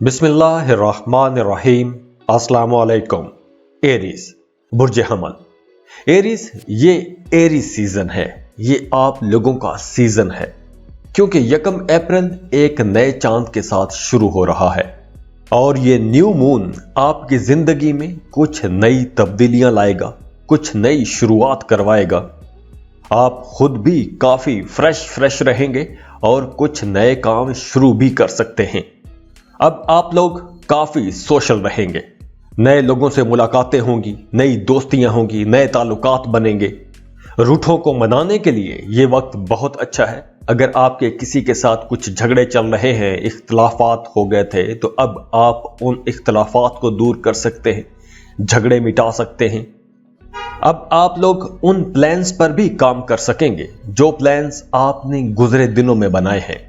बिस्मिल्लाहिर्रहमानिर्रहीम। अस्सलाम वालेकुम। एरीज, बुर्ज हमल। एरीज, ये एरी सीजन है, ये आप लोगों का सीजन है, क्योंकि 1 अप्रैल एक नए चांद के साथ शुरू हो रहा है और ये न्यू मून आपकी जिंदगी में कुछ नई तब्दीलियां लाएगा, कुछ नई शुरुआत करवाएगा। आप खुद भी काफी फ्रेश रहेंगे और कुछ नए काम शुरू भी कर सकते हैं। अब आप लोग काफी सोशल रहेंगे, नए लोगों से मुलाकातें होंगी, नई दोस्तियां होंगी, नए ताल्लुकात बनेंगे। रूठों को मनाने के लिए ये वक्त बहुत अच्छा है। अगर आपके किसी के साथ कुछ झगड़े चल रहे हैं, इख्तलाफात हो गए थे, तो अब आप उन इख्तलाफात को दूर कर सकते हैं, झगड़े मिटा सकते हैं। अब आप लोग उन प्लान्स पर भी काम कर सकेंगे जो प्लान्स आपने गुजरे दिनों में बनाए हैं।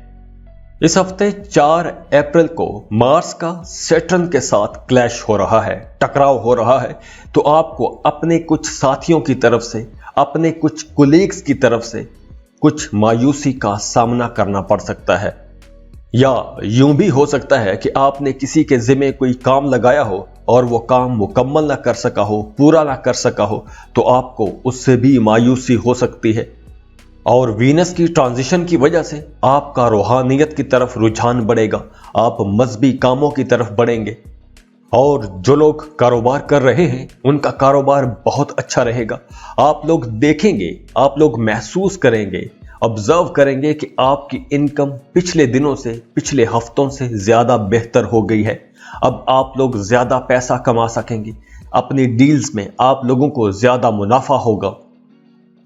इस हफ्ते 4 अप्रैल को मार्स का सैटर्न के साथ क्लैश हो रहा है, टकराव हो रहा है, तो आपको अपने कुछ साथियों की तरफ से, अपने कुछ कोलीग्स की तरफ से कुछ मायूसी का सामना करना पड़ सकता है। या यूं भी हो सकता है कि आपने किसी के जिम्मे कोई काम लगाया हो और वो काम मुकम्मल ना कर सका हो, पूरा ना कर सका हो, तो आपको उससे भी मायूसी हो सकती है। और वीनस की ट्रांजिशन की वजह से आपका रूहानियत की तरफ रुझान बढ़ेगा, आप मजहबी कामों की तरफ बढ़ेंगे। और जो लोग कारोबार कर रहे हैं उनका कारोबार बहुत अच्छा रहेगा। आप लोग देखेंगे, आप लोग महसूस करेंगे, ऑब्जर्व करेंगे कि आपकी इनकम पिछले दिनों से, पिछले हफ्तों से ज्यादा बेहतर हो गई है। अब आप लोग ज्यादा पैसा कमा सकेंगे, अपनी डील्स में आप लोगों को ज्यादा मुनाफा होगा,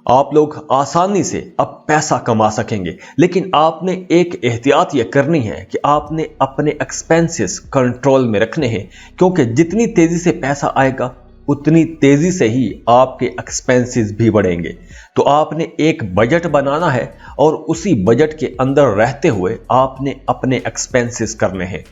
आप लोग आसानी से अब पैसा कमा सकेंगे। लेकिन आपने एक एहतियात यह करनी है कि आपने अपने एक्सपेंसेस कंट्रोल में रखने हैं, क्योंकि जितनी तेजी से पैसा आएगा उतनी तेजी से ही आपके एक्सपेंसेस भी बढ़ेंगे। तो आपने एक बजट बनाना है और उसी बजट के अंदर रहते हुए आपने अपने एक्सपेंसेस करने हैं।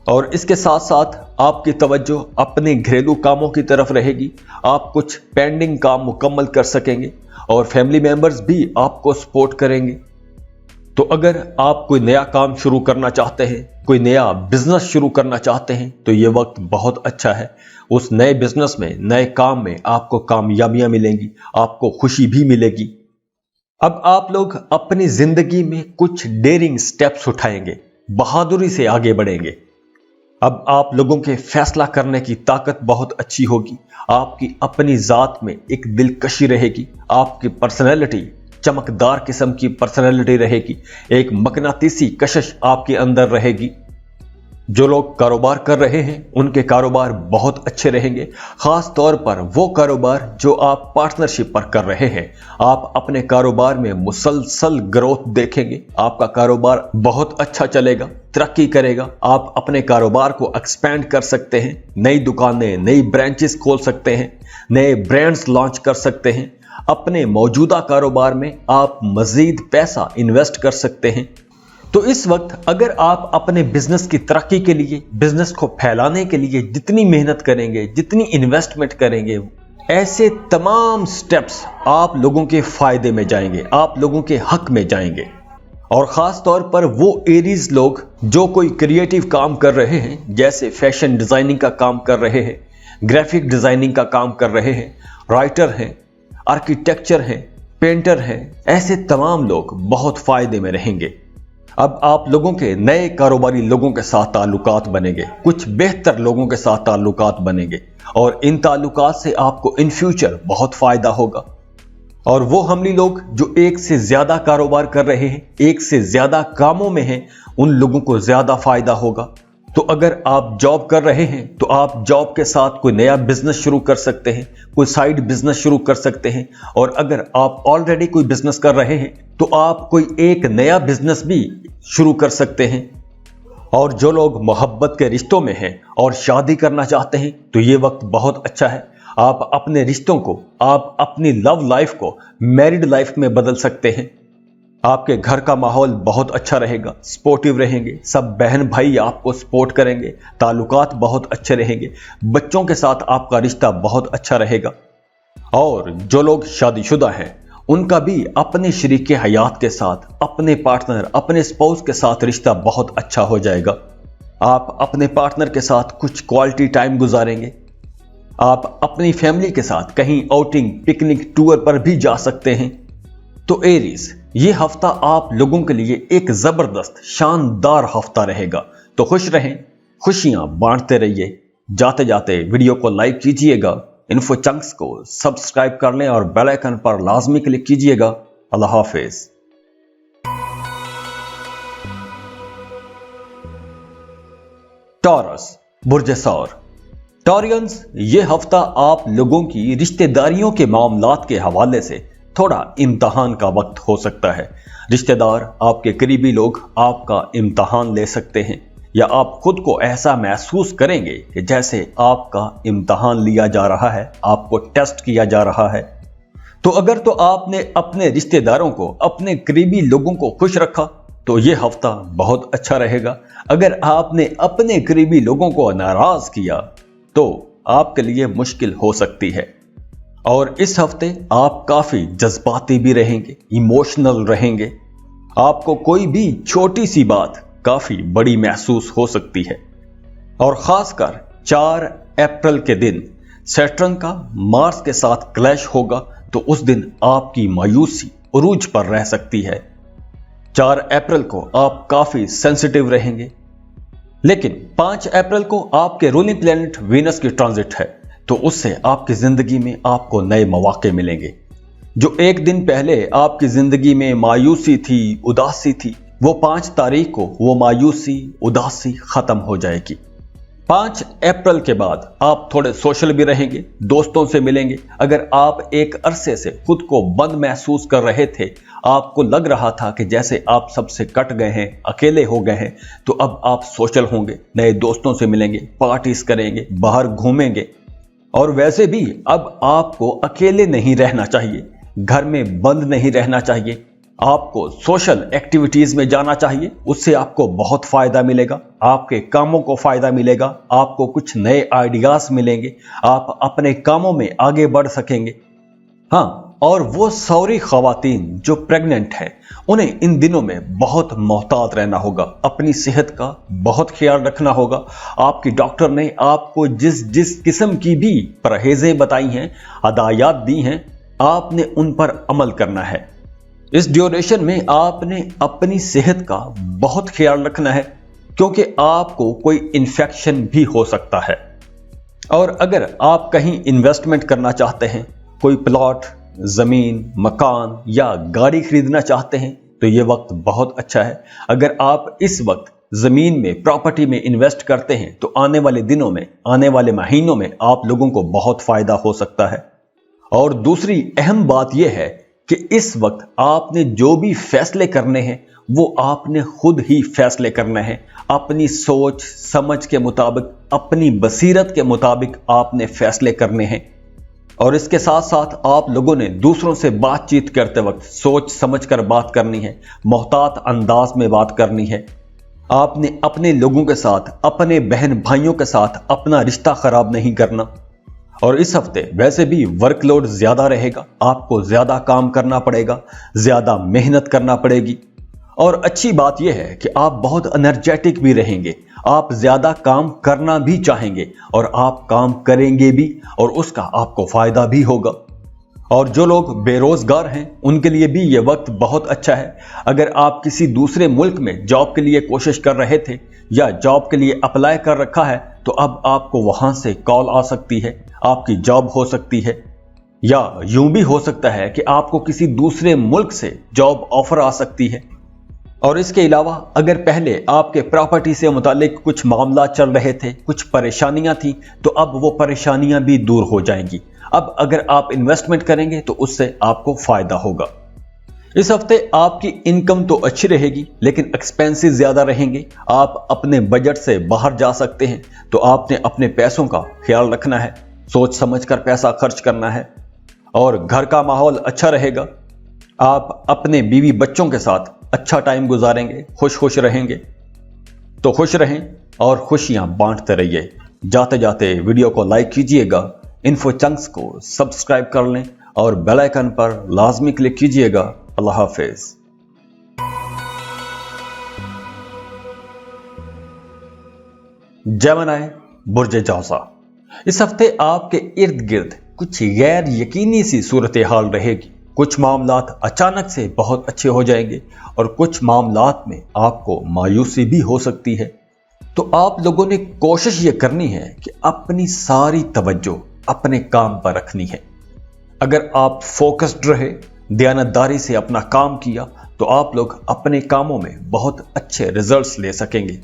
और इसके साथ साथ आपकी तवज्जो अपने घरेलू कामों की तरफ रहेगी। आप कुछ पेंडिंग काम मुकम्मल कर सकेंगे और फैमिली मेंबर्स भी आपको सपोर्ट करेंगे। तो अगर आप कोई नया काम शुरू करना चाहते हैं, कोई नया बिजनेस शुरू करना चाहते हैं, तो ये वक्त बहुत अच्छा है। उस नए बिजनेस में, नए काम में आपको कामयाबियां मिलेंगी, आपको खुशी भी मिलेगी। अब आप लोग अपनी जिंदगी में कुछ डेयरिंग स्टेप्स उठाएंगे, बहादुरी से आगे बढ़ेंगे। अब आप लोगों के फैसला करने की ताकत बहुत अच्छी होगी। आपकी अपनी जात में एक दिलकशी रहेगी, आपकी पर्सनैलिटी चमकदार किस्म की पर्सनैलिटी रहेगी, एक मकनातीसी कशिश आपके अंदर रहेगी। जो लोग कारोबार कर रहे हैं उनके कारोबार बहुत अच्छे रहेंगे, खास तौर पर वो कारोबार जो आप पार्टनरशिप पर कर रहे हैं। आप अपने कारोबार में मुसलसल ग्रोथ देखेंगे, आपका कारोबार बहुत अच्छा चलेगा, तरक्की करेगा। आप अपने कारोबार को एक्सपेंड कर सकते हैं, नई दुकानें, नई ब्रांचेस खोल सकते हैं, नए ब्रांड्स लॉन्च कर सकते हैं। अपने मौजूदा कारोबार में आप मजीद पैसा इन्वेस्ट कर सकते हैं। तो इस वक्त अगर आप अपने बिजनेस की तरक्की के लिए, बिजनेस को फैलाने के लिए जितनी मेहनत करेंगे, जितनी इन्वेस्टमेंट करेंगे, ऐसे तमाम स्टेप्स आप लोगों के फायदे में जाएंगे, आप लोगों के हक में जाएंगे। और खास तौर पर वो एरीज लोग जो कोई क्रिएटिव काम कर रहे हैं, जैसे फैशन डिजाइनिंग का काम कर रहे हैं, ग्राफिक डिजाइनिंग का काम कर रहे हैं, राइटर हैं, आर्किटेक्चर हैं, पेंटर हैं, ऐसे तमाम लोग बहुत फायदे में रहेंगे। अब आप लोगों के नए कारोबारी लोगों के साथ ताल्लुकात बनेंगे, कुछ बेहतर लोगों के साथ ताल्लुकात बनेंगे और इन ताल्लुकात से आपको इन फ्यूचर बहुत फायदा होगा। और वो हमली लोग जो एक से ज्यादा कारोबार कर रहे हैं, एक से ज्यादा कामों में हैं, उन लोगों को ज्यादा फायदा होगा। तो अगर आप जॉब कर रहे हैं तो आप जॉब के साथ कोई नया बिजनेस शुरू कर सकते हैं, कोई साइड बिजनेस शुरू कर सकते हैं। और अगर आप ऑलरेडी कोई बिजनेस कर रहे हैं तो आप कोई एक नया बिजनेस भी शुरू कर सकते हैं। और जो लोग मोहब्बत के रिश्तों में हैं और शादी करना चाहते हैं तो ये वक्त बहुत अच्छा है। आप अपने रिश्तों को, आप अपनी लव लाइफ को मैरिड लाइफ में बदल सकते हैं। आपके घर का माहौल बहुत अच्छा रहेगा, सपोर्टिव रहेंगे, सब बहन भाई आपको सपोर्ट करेंगे, ताल्लुकात बहुत अच्छे रहेंगे, बच्चों के साथ आपका रिश्ता बहुत अच्छा रहेगा। और जो लोग शादीशुदा हैं उनका भी अपने शरीके हयात के साथ, अपने पार्टनर, अपने स्पाउस के साथ रिश्ता बहुत अच्छा हो जाएगा। आप अपने पार्टनर के साथ कुछ क्वालिटी टाइम गुजारेंगे। आप अपनी फैमिली के साथ कहीं आउटिंग, पिकनिक, टूर पर भी जा सकते हैं। तो एरीज, ये हफ्ता आप लोगों के लिए एक जबरदस्त शानदार हफ्ता रहेगा। तो खुश रहें, खुशियां बांटते रहिए। जाते जाते वीडियो को लाइक कीजिएगा, इन्फो चंक्स को सब्सक्राइब कर लें और बेल आइकन पर लाजमी क्लिक कीजिएगा। अल्लाह हाफिज। टॉरस, बुर्ज सौर। टॉरियंस, ये हफ्ता आप लोगों की रिश्तेदारियों के मामलात के हवाले से थोड़ा इम्तहान का वक्त हो सकता है। रिश्तेदार, आपके करीबी लोग आपका इम्तहान ले सकते हैं, या आप खुद को ऐसा महसूस करेंगे कि जैसे आपका इम्तहान लिया जा रहा है, आपको टेस्ट किया जा रहा है। तो अगर तो आपने अपने रिश्तेदारों को, अपने करीबी लोगों को खुश रखा तो ये हफ्ता बहुत अच्छा रहेगा। अगर आपने अपने करीबी लोगों को नाराज किया तो आपके लिए मुश्किल हो सकती है। और इस हफ्ते आप काफी जज्बाती भी रहेंगे, इमोशनल रहेंगे। आपको कोई भी छोटी सी बात काफी बड़ी महसूस हो सकती है। और खासकर 4 अप्रैल के दिन सैटर्न का मार्स के साथ क्लैश होगा, तो उस दिन आपकी मायूसी उरूज पर रह सकती है। 4 अप्रैल को आप काफी सेंसिटिव रहेंगे। लेकिन 5 अप्रैल को आपके रूलिंग प्लैनेट वीनस की ट्रांजिट है, तो उससे आपकी जिंदगी में आपको नए मौके मिलेंगे। जो एक दिन पहले आपकी जिंदगी में मायूसी थी, उदासी थी, वो 5 तारीख को वो मायूसी, उदासी खत्म हो जाएगी। 5 अप्रैल के बाद आप थोड़े सोशल भी रहेंगे, दोस्तों से मिलेंगे। अगर आप एक अरसे से खुद को बंद महसूस कर रहे थे, आपको लग रहा था कि जैसे आप सबसे कट गए हैं, अकेले हो गए हैं, तो अब आप सोशल होंगे, नए दोस्तों से मिलेंगे, पार्टीज करेंगे, बाहर घूमेंगे। और वैसे भी अब आपको अकेले नहीं रहना चाहिए, घर में बंद नहीं रहना चाहिए। आपको सोशल एक्टिविटीज में जाना चाहिए, उससे आपको बहुत फायदा मिलेगा, आपके कामों को फायदा मिलेगा, आपको कुछ नए आइडियाज मिलेंगे, आप अपने कामों में आगे बढ़ सकेंगे। हाँ, और वो सारी खवातीन जो प्रेग्नेंट हैं, उन्हें इन दिनों में बहुत मोहतात रहना होगा, अपनी सेहत का बहुत ख्याल रखना होगा। आपकी डॉक्टर ने आपको जिस किस्म की भी परहेजें बताई हैं, हदायत दी हैं, आपने उन पर अमल करना है। इस ड्यूरेशन में आपने अपनी सेहत का बहुत ख्याल रखना है, क्योंकि आपको कोई इन्फेक्शन भी हो सकता है। और अगर आप कहीं इन्वेस्टमेंट करना चाहते हैं, कोई प्लॉट, जमीन, मकान या गाड़ी खरीदना चाहते हैं, तो ये वक्त बहुत अच्छा है। अगर आप इस वक्त जमीन में, प्रॉपर्टी में इन्वेस्ट करते हैं, तो आने वाले दिनों में, आने वाले महीनों में आप लोगों को बहुत फायदा हो सकता है। और दूसरी अहम बात यह है कि इस वक्त आपने जो भी फैसले करने हैं, वो आपने खुद ही फैसले करने हैं। अपनी सोच समझ के मुताबिक, अपनी बसीरत के मुताबिक आपने फैसले करने हैं। और इसके साथ साथ आप लोगों ने दूसरों से बातचीत करते वक्त सोच समझ कर बात करनी है, मोहतात अंदाज में बात करनी है। आपने अपने लोगों के साथ, अपने बहन भाइयों के साथ अपना रिश्ता खराब नहीं करना। और इस हफ्ते वैसे भी वर्कलोड ज्यादा रहेगा, आपको ज्यादा काम करना पड़ेगा, ज्यादा मेहनत करना पड़ेगी। और अच्छी बात यह है कि आप बहुत एनर्जेटिक भी रहेंगे, आप ज्यादा काम करना भी चाहेंगे और आप काम करेंगे भी, और उसका आपको फायदा भी होगा। और जो लोग बेरोजगार हैं, उनके लिए भी ये वक्त बहुत अच्छा है। अगर आप किसी दूसरे मुल्क में जॉब के लिए कोशिश कर रहे थे या जॉब के लिए अप्लाई कर रखा है, तो अब आपको वहां से कॉल आ सकती है, आपकी जॉब हो सकती है। या यूं भी हो सकता है कि आपको किसी दूसरे मुल्क से जॉब ऑफर आ सकती है। और इसके अलावा अगर पहले आपके प्रॉपर्टी से मुतालिक कुछ मामला चल रहे थे, कुछ परेशानियां थी, तो अब वो परेशानियां भी दूर हो जाएंगी। अब अगर आप इन्वेस्टमेंट करेंगे तो उससे आपको फायदा होगा। इस हफ्ते आपकी इनकम तो अच्छी रहेगी, लेकिन एक्सपेंसेस ज्यादा रहेंगे। आप अपने बजट से बाहर जा सकते हैं, तो आपने अपने पैसों का ख्याल रखना है, सोच समझकर पैसा खर्च करना है। और घर का माहौल अच्छा रहेगा, आप अपने बीवी बच्चों के साथ अच्छा टाइम गुजारेंगे, खुश रहेंगे। तो खुश रहें और खुशियां बांटते रहिए। जाते जाते वीडियो को लाइक कीजिएगा, इन्फो चंक्स को सब्सक्राइब कर लें और बेल आइकन पर लाजमी क्लिक कीजिएगा। अल्लाह हाफिज। जेमिनी बुर्ज जौसा, इस हफ्ते आपके इर्द गिर्द कुछ गैर यकीनी सी सूरत हाल रहेगी। कुछ मामलात अचानक से बहुत अच्छे हो जाएंगे और कुछ मामलात में आपको मायूसी भी हो सकती है। तो आप लोगों ने कोशिश ये करनी है कि अपनी सारी तवज्जो अपने काम पर रखनी है। अगर आप फोकस्ड रहे, दयानतदारी से अपना काम किया, तो आप लोग अपने कामों में बहुत अच्छे रिजल्ट्स ले सकेंगे।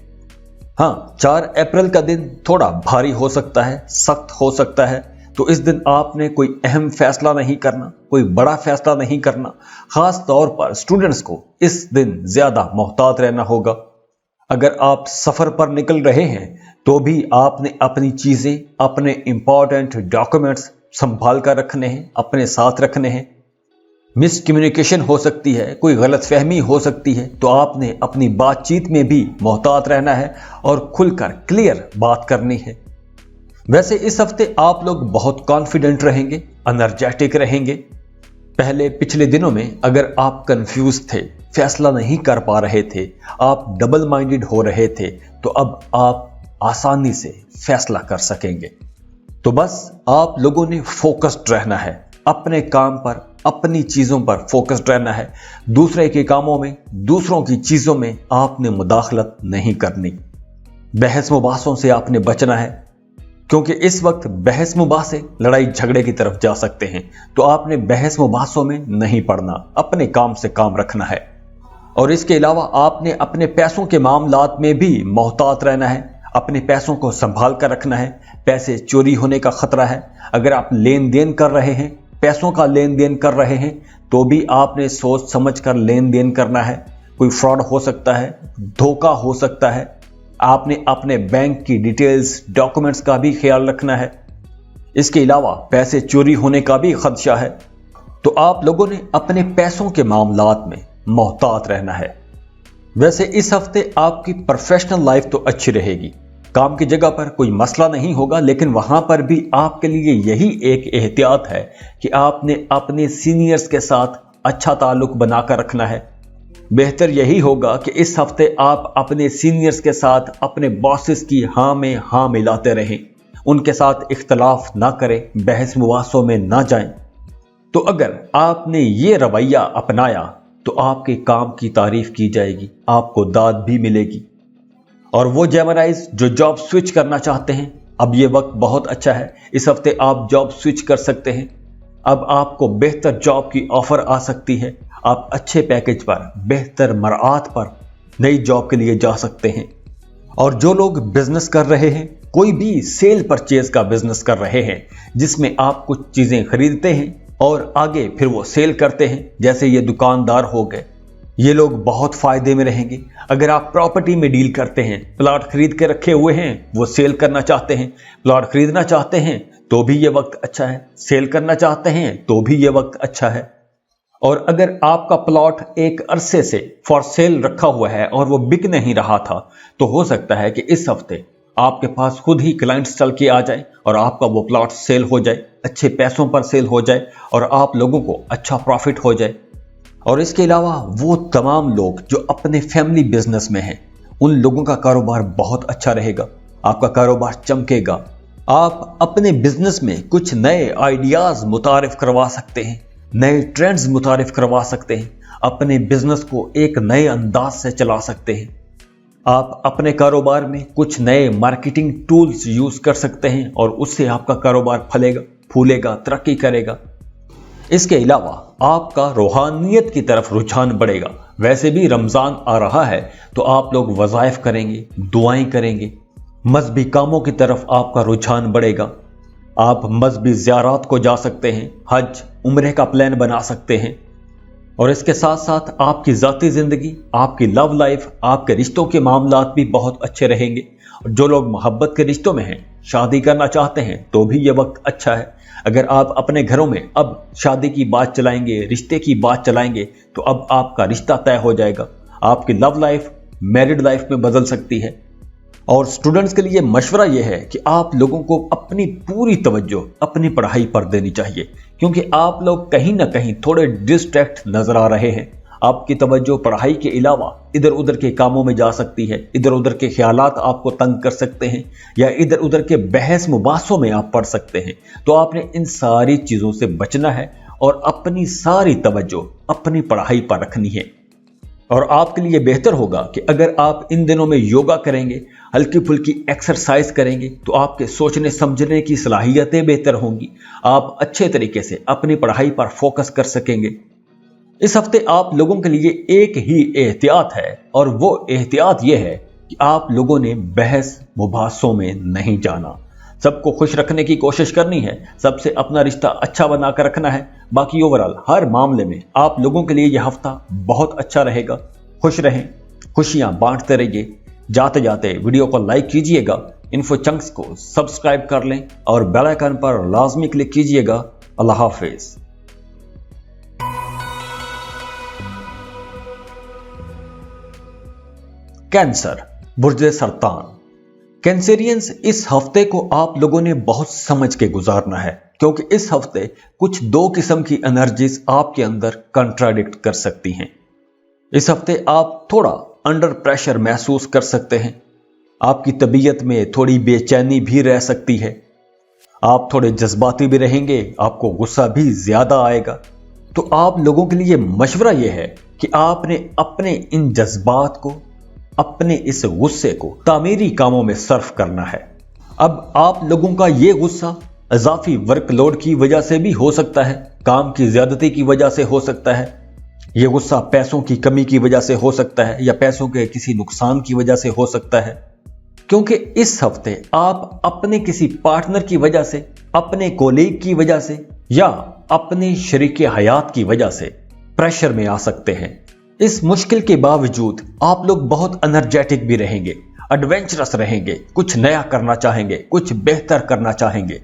हाँ, 4 अप्रैल का दिन थोड़ा भारी हो सकता है, सख्त हो सकता है, तो इस दिन आपने कोई अहम फैसला नहीं करना, कोई बड़ा फैसला नहीं करना। खास तौर पर स्टूडेंट्स को इस दिन ज्यादा मोहतात रहना होगा। अगर आप सफर पर निकल रहे हैं तो भी आपने अपनी चीजें, अपने इंपॉर्टेंट डॉक्यूमेंट्स संभाल कर रखने हैं, अपने साथ रखने हैं। मिसकम्युनिकेशन हो सकती है, कोई गलतफहमी हो सकती है, तो आपने अपनी बातचीत में भी मोहतात रहना है और खुलकर क्लियर बात करनी है। वैसे इस हफ्ते आप लोग बहुत कॉन्फिडेंट रहेंगे, एनर्जेटिक रहेंगे। पहले पिछले दिनों में अगर आप कंफ्यूज थे, फैसला नहीं कर पा रहे थे, आप डबल माइंडेड हो रहे थे, तो अब आप आसानी से फैसला कर सकेंगे। तो बस आप लोगों ने फोकस्ड रहना है, अपने काम पर, अपनी चीजों पर फोकस्ड रहना है। दूसरे के कामों में, दूसरों की चीजों में आपने मुदाखलत नहीं करनी। बहस मुबासों से आपने बचना है, क्योंकि इस वक्त बहस मुबासे लड़ाई झगड़े की तरफ जा सकते हैं। तो आपने बहस मुबासों में नहीं पड़ना, अपने काम से काम रखना है। और इसके अलावा आपने अपने पैसों के मामलात में भी मोहतात रहना है, अपने पैसों को संभाल कर रखना है। पैसे चोरी होने का खतरा है। अगर आप लेन देन कर रहे हैं, पैसों का लेन देन कर रहे हैं, तो भी आपने सोच समझ कर लेन देन करना है। कोई फ्रॉड हो सकता है, धोखा हो सकता है। आपने अपने बैंक की डिटेल्स, डॉक्यूमेंट्स का भी ख्याल रखना है। इसके अलावा पैसे चोरी होने का भी खदशा है। तो आप लोगों ने अपने पैसों के मामलात में मोहतात रहना है। वैसे इस हफ्ते आपकी प्रोफेशनल लाइफ तो अच्छी रहेगी। काम की जगह पर कोई मसला नहीं होगा, लेकिन वहां पर भी आपके लिए यही एक एहतियात है कि आपने अपने सीनियर्स के साथ अच्छा ताल्लुक बनाकर रखना है। बेहतर यही होगा कि इस हफ्ते आप अपने सीनियर्स के साथ अपने बॉसेस की हाँ में हाँ मिलाते रहें, उनके साथ इख्तलाफ ना करें, बहस मुबासों में ना जाएं। तो अगर आपने ये रवैया अपनाया तो आपके काम की तारीफ की जाएगी, आपको दाद भी मिलेगी। और वो जेमिनीज जो जॉब स्विच करना चाहते हैं, अब ये वक्त बहुत अच्छा है। इस हफ्ते आप जॉब स्विच कर सकते हैं। अब आपको बेहतर जॉब की ऑफर आ सकती है। आप अच्छे पैकेज पर, बेहतर मराआत पर नई जॉब के लिए जा सकते हैं। और जो लोग बिजनेस कर रहे हैं, कोई भी सेल परचेज का बिजनेस कर रहे हैं, जिसमें आप कुछ चीजें खरीदते हैं और आगे फिर वो सेल करते हैं, जैसे ये दुकानदार हो गए, ये लोग बहुत फायदे में रहेंगे। अगर आप प्रॉपर्टी में डील करते हैं, प्लॉट खरीद के रखे हुए हैं, वो सेल करना चाहते हैं, प्लॉट खरीदना चाहते हैं, तो भी ये वक्त अच्छा है। सेल करना चाहते हैं तो भी ये वक्त अच्छा है। और अगर आपका प्लॉट एक अरसे से फॉर सेल रखा हुआ है और वो बिक नहीं रहा था, तो हो सकता है कि इस हफ्ते आपके पास खुद ही क्लाइंट्स चल के आ जाए और आपका वो प्लॉट सेल हो जाए, अच्छे पैसों पर सेल हो जाए और आप लोगों को अच्छा प्रॉफिट हो जाए। और इसके अलावा वो तमाम लोग जो अपने फैमिली बिजनेस में हैं, उन लोगों का कारोबार बहुत अच्छा रहेगा, आपका कारोबार चमकेगा। आप अपने बिजनेस में कुछ नए आइडियाज मुतारिफ करवा सकते हैं, नए ट्रेंड्स मुतारिफ करवा सकते हैं, अपने बिजनेस को एक नए अंदाज से चला सकते हैं। आप अपने कारोबार में कुछ नए मार्केटिंग टूल्स यूज कर सकते हैं और उससे आपका कारोबार फलेगा, फूलेगा, तरक्की करेगा। इसके अलावा आपका रूहानियत की तरफ रुझान बढ़ेगा। वैसे भी रमजान आ रहा है, तो आप लोग वज़ाइफ करेंगे, दुआएं करेंगे, मजहबी कामों की तरफ आपका रुझान बढ़ेगा। आप मजहबी ज़ियारत को जा सकते हैं, हज उम्रे का प्लान बना सकते हैं। और इसके साथ साथ आपकी ज़ाती ज़िंदगी, आपकी लव लाइफ, आपके रिश्तों के मामलात भी बहुत अच्छे रहेंगे। और जो लोग मोहब्बत के रिश्तों में हैं, शादी करना चाहते हैं, तो भी ये वक्त अच्छा है। अगर आप अपने घरों में अब शादी की बात चलाएंगे, रिश्ते की बात चलाएंगे, तो अब आपका रिश्ता तय हो जाएगा। आपकी लव लाइफ मैरिड लाइफ में बदल सकती है। और स्टूडेंट्स के लिए मशवरा यह है कि आप लोगों को अपनी पूरी तवज्जो अपनी पढ़ाई पर देनी चाहिए, क्योंकि आप लोग कहीं ना कहीं थोड़े डिस्ट्रैक्ट नजर आ रहे हैं। آپ کی तवज्जो पढ़ाई के अलावा इधर उधर के कामों में जा सकती है, इधर उधर के ख्यालात आपको तंग कर सकते हैं या इधर उधर के बहस मुबासों में आप पढ़ सकते हैं। तो आपने इन सारी चीज़ों से बचना है और अपनी सारी तवज्जो अपनी पढ़ाई पर रखनी है। और आपके लिए बेहतर होगा कि अगर आप इन दिनों में योगा करेंगे, हल्की फुल्की एक्सरसाइज करेंगे, तो आपके सोचने समझने की सलाहियतें बेहतर होंगी, आप अच्छे तरीके से अपनी पढ़ाई पर फोकस कर सकेंगे। इस हफ्ते आप लोगों के लिए एक ही एहतियात है और वो एहतियात ये है कि आप लोगों ने बहस मुबासों में नहीं जाना। सबको खुश रखने की कोशिश करनी है, सबसे अपना रिश्ता अच्छा बनाकर रखना है। बाकी ओवरऑल हर मामले में आप लोगों के लिए यह हफ्ता बहुत अच्छा रहेगा। खुश रहें, खुशियां बांटते रहिए। जाते जाते वीडियो को लाइक कीजिएगा, इन्फो चंक्स को सब्सक्राइब कर लें और बेल आइकन पर लाजमी क्लिक कीजिएगा। अल्लाह हाफिज। कैंसर, बुर्जे सरतान। कैंसेरियंस, इस हफ्ते को आप लोगों ने बहुत समझ के गुजारना है, क्योंकि इस हफ्ते कुछ दो किस्म की एनर्जीज आपके अंदर कंट्राडिक्ट कर सकती हैं। इस हफ्ते आप थोड़ा अंडर प्रेशर महसूस कर सकते हैं, आपकी तबीयत में थोड़ी बेचैनी भी रह सकती है, आप थोड़े जज्बाती भी रहेंगे, आपको गुस्सा भी ज्यादा आएगा। तो आप लोगों के लिए मशवरा यह है कि आपने अपने इन जज्बात को, अपने इस गुस्से को तामीरी कामों में सर्फ करना है। अब आप लोगों का ये गुस्सा इजाफी वर्कलोड की वजह से भी हो सकता है, काम की ज्यादती की वजह से हो सकता है, ये गुस्सा पैसों की कमी की वजह से हो सकता है या पैसों के किसी नुकसान की वजह से हो सकता है। क्योंकि इस हफ्ते आप अपने किसी पार्टनर की वजह से, अपने कोलीग की वजह से या अपने शरीके हयात की वजह से प्रेशर में आ सकते हैं। इस मुश्किल के बावजूद आप लोग बहुत एनर्जेटिक भी रहेंगे, एडवेंचरस रहेंगे, कुछ नया करना चाहेंगे, कुछ बेहतर करना चाहेंगे।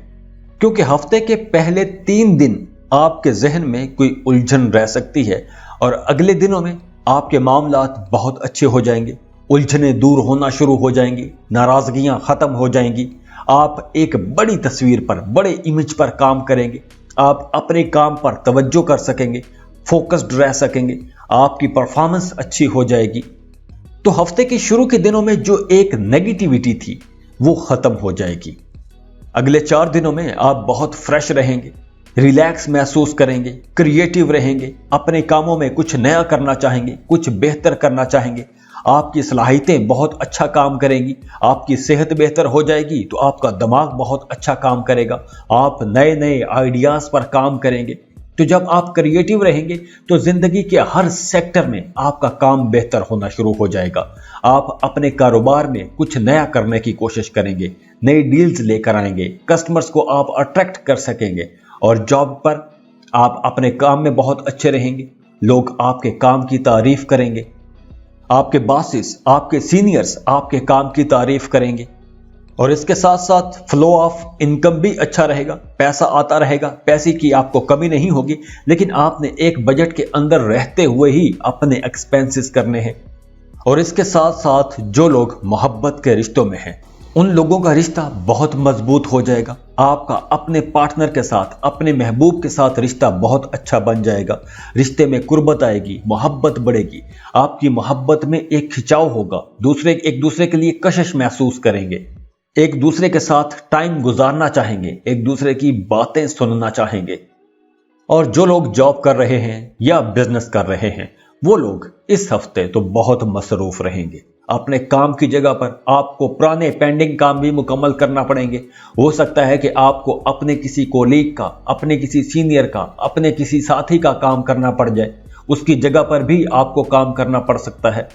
क्योंकि हफ्ते के पहले 3 दिन आपके जहन में कोई उलझन रह सकती है और अगले दिनों में आपके मामलात बहुत अच्छे हो जाएंगे, उलझनें दूर होना शुरू हो जाएंगी, नाराजगियां खत्म हो जाएंगी। आप एक बड़ी तस्वीर पर, बड़े इमेज पर काम करेंगे, आप अपने काम पर तवज्जो कर सकेंगे, फोकस्ड रह सकेंगे, आपकी परफॉर्मेंस अच्छी हो जाएगी। तो हफ्ते के शुरू के दिनों में जो एक नेगेटिविटी थी वो खत्म हो जाएगी। अगले 4 दिनों में आप बहुत फ्रेश रहेंगे, रिलैक्स महसूस करेंगे, क्रिएटिव रहेंगे, अपने कामों में कुछ नया करना चाहेंगे, कुछ बेहतर करना चाहेंगे, आपकी सलाहियतें बहुत अच्छा काम करेंगी, आपकी सेहत बेहतर हो जाएगी तो आपका दिमाग बहुत अच्छा काम करेगा, आप नए नए आइडियाज पर काम करेंगे। तो जब आप क्रिएटिव रहेंगे तो जिंदगी के हर सेक्टर में आपका काम बेहतर होना शुरू हो जाएगा। आप अपने कारोबार में कुछ नया करने की कोशिश करेंगे, नई डील्स लेकर आएंगे, कस्टमर्स को आप अट्रैक्ट कर सकेंगे और जॉब पर आप अपने काम में बहुत अच्छे रहेंगे, लोग आपके काम की तारीफ करेंगे, आपके बॉसेस, आपके सीनियर्स आपके काम की तारीफ करेंगे और इसके साथ साथ फ्लो ऑफ इनकम भी अच्छा रहेगा, पैसा आता रहेगा, पैसे की आपको कमी नहीं होगी। लेकिन आपने एक बजट के अंदर रहते हुए ही अपने एक्सपेंसेस करने हैं। और इसके साथ साथ जो लोग मोहब्बत के रिश्तों में हैं, उन लोगों का रिश्ता बहुत मजबूत हो जाएगा। आपका अपने पार्टनर के साथ, अपने महबूब के साथ रिश्ता बहुत अच्छा बन जाएगा। रिश्ते में कुर्बत आएगी, मोहब्बत बढ़ेगी, आपकी मोहब्बत में एक खिंचाव होगा, एक दूसरे के लिए कशिश महसूस करेंगे, एक दूसरे के साथ टाइम गुजारना चाहेंगे, एक दूसरे की बातें सुनना चाहेंगे। और जो लोग जॉब कर रहे हैं या बिजनेस कर रहे हैं, वो लोग इस हफ्ते तो बहुत मसरूफ रहेंगे। अपने काम की जगह पर आपको पुराने पेंडिंग काम भी मुकम्मल करना पड़ेंगे। हो सकता है कि आपको अपने किसी कोलीग का, अपने किसी सीनियर का, अपने किसी साथी का काम करना पड़ जाए, उसकी जगह पर भी आपको काम करना पड़ सकता है।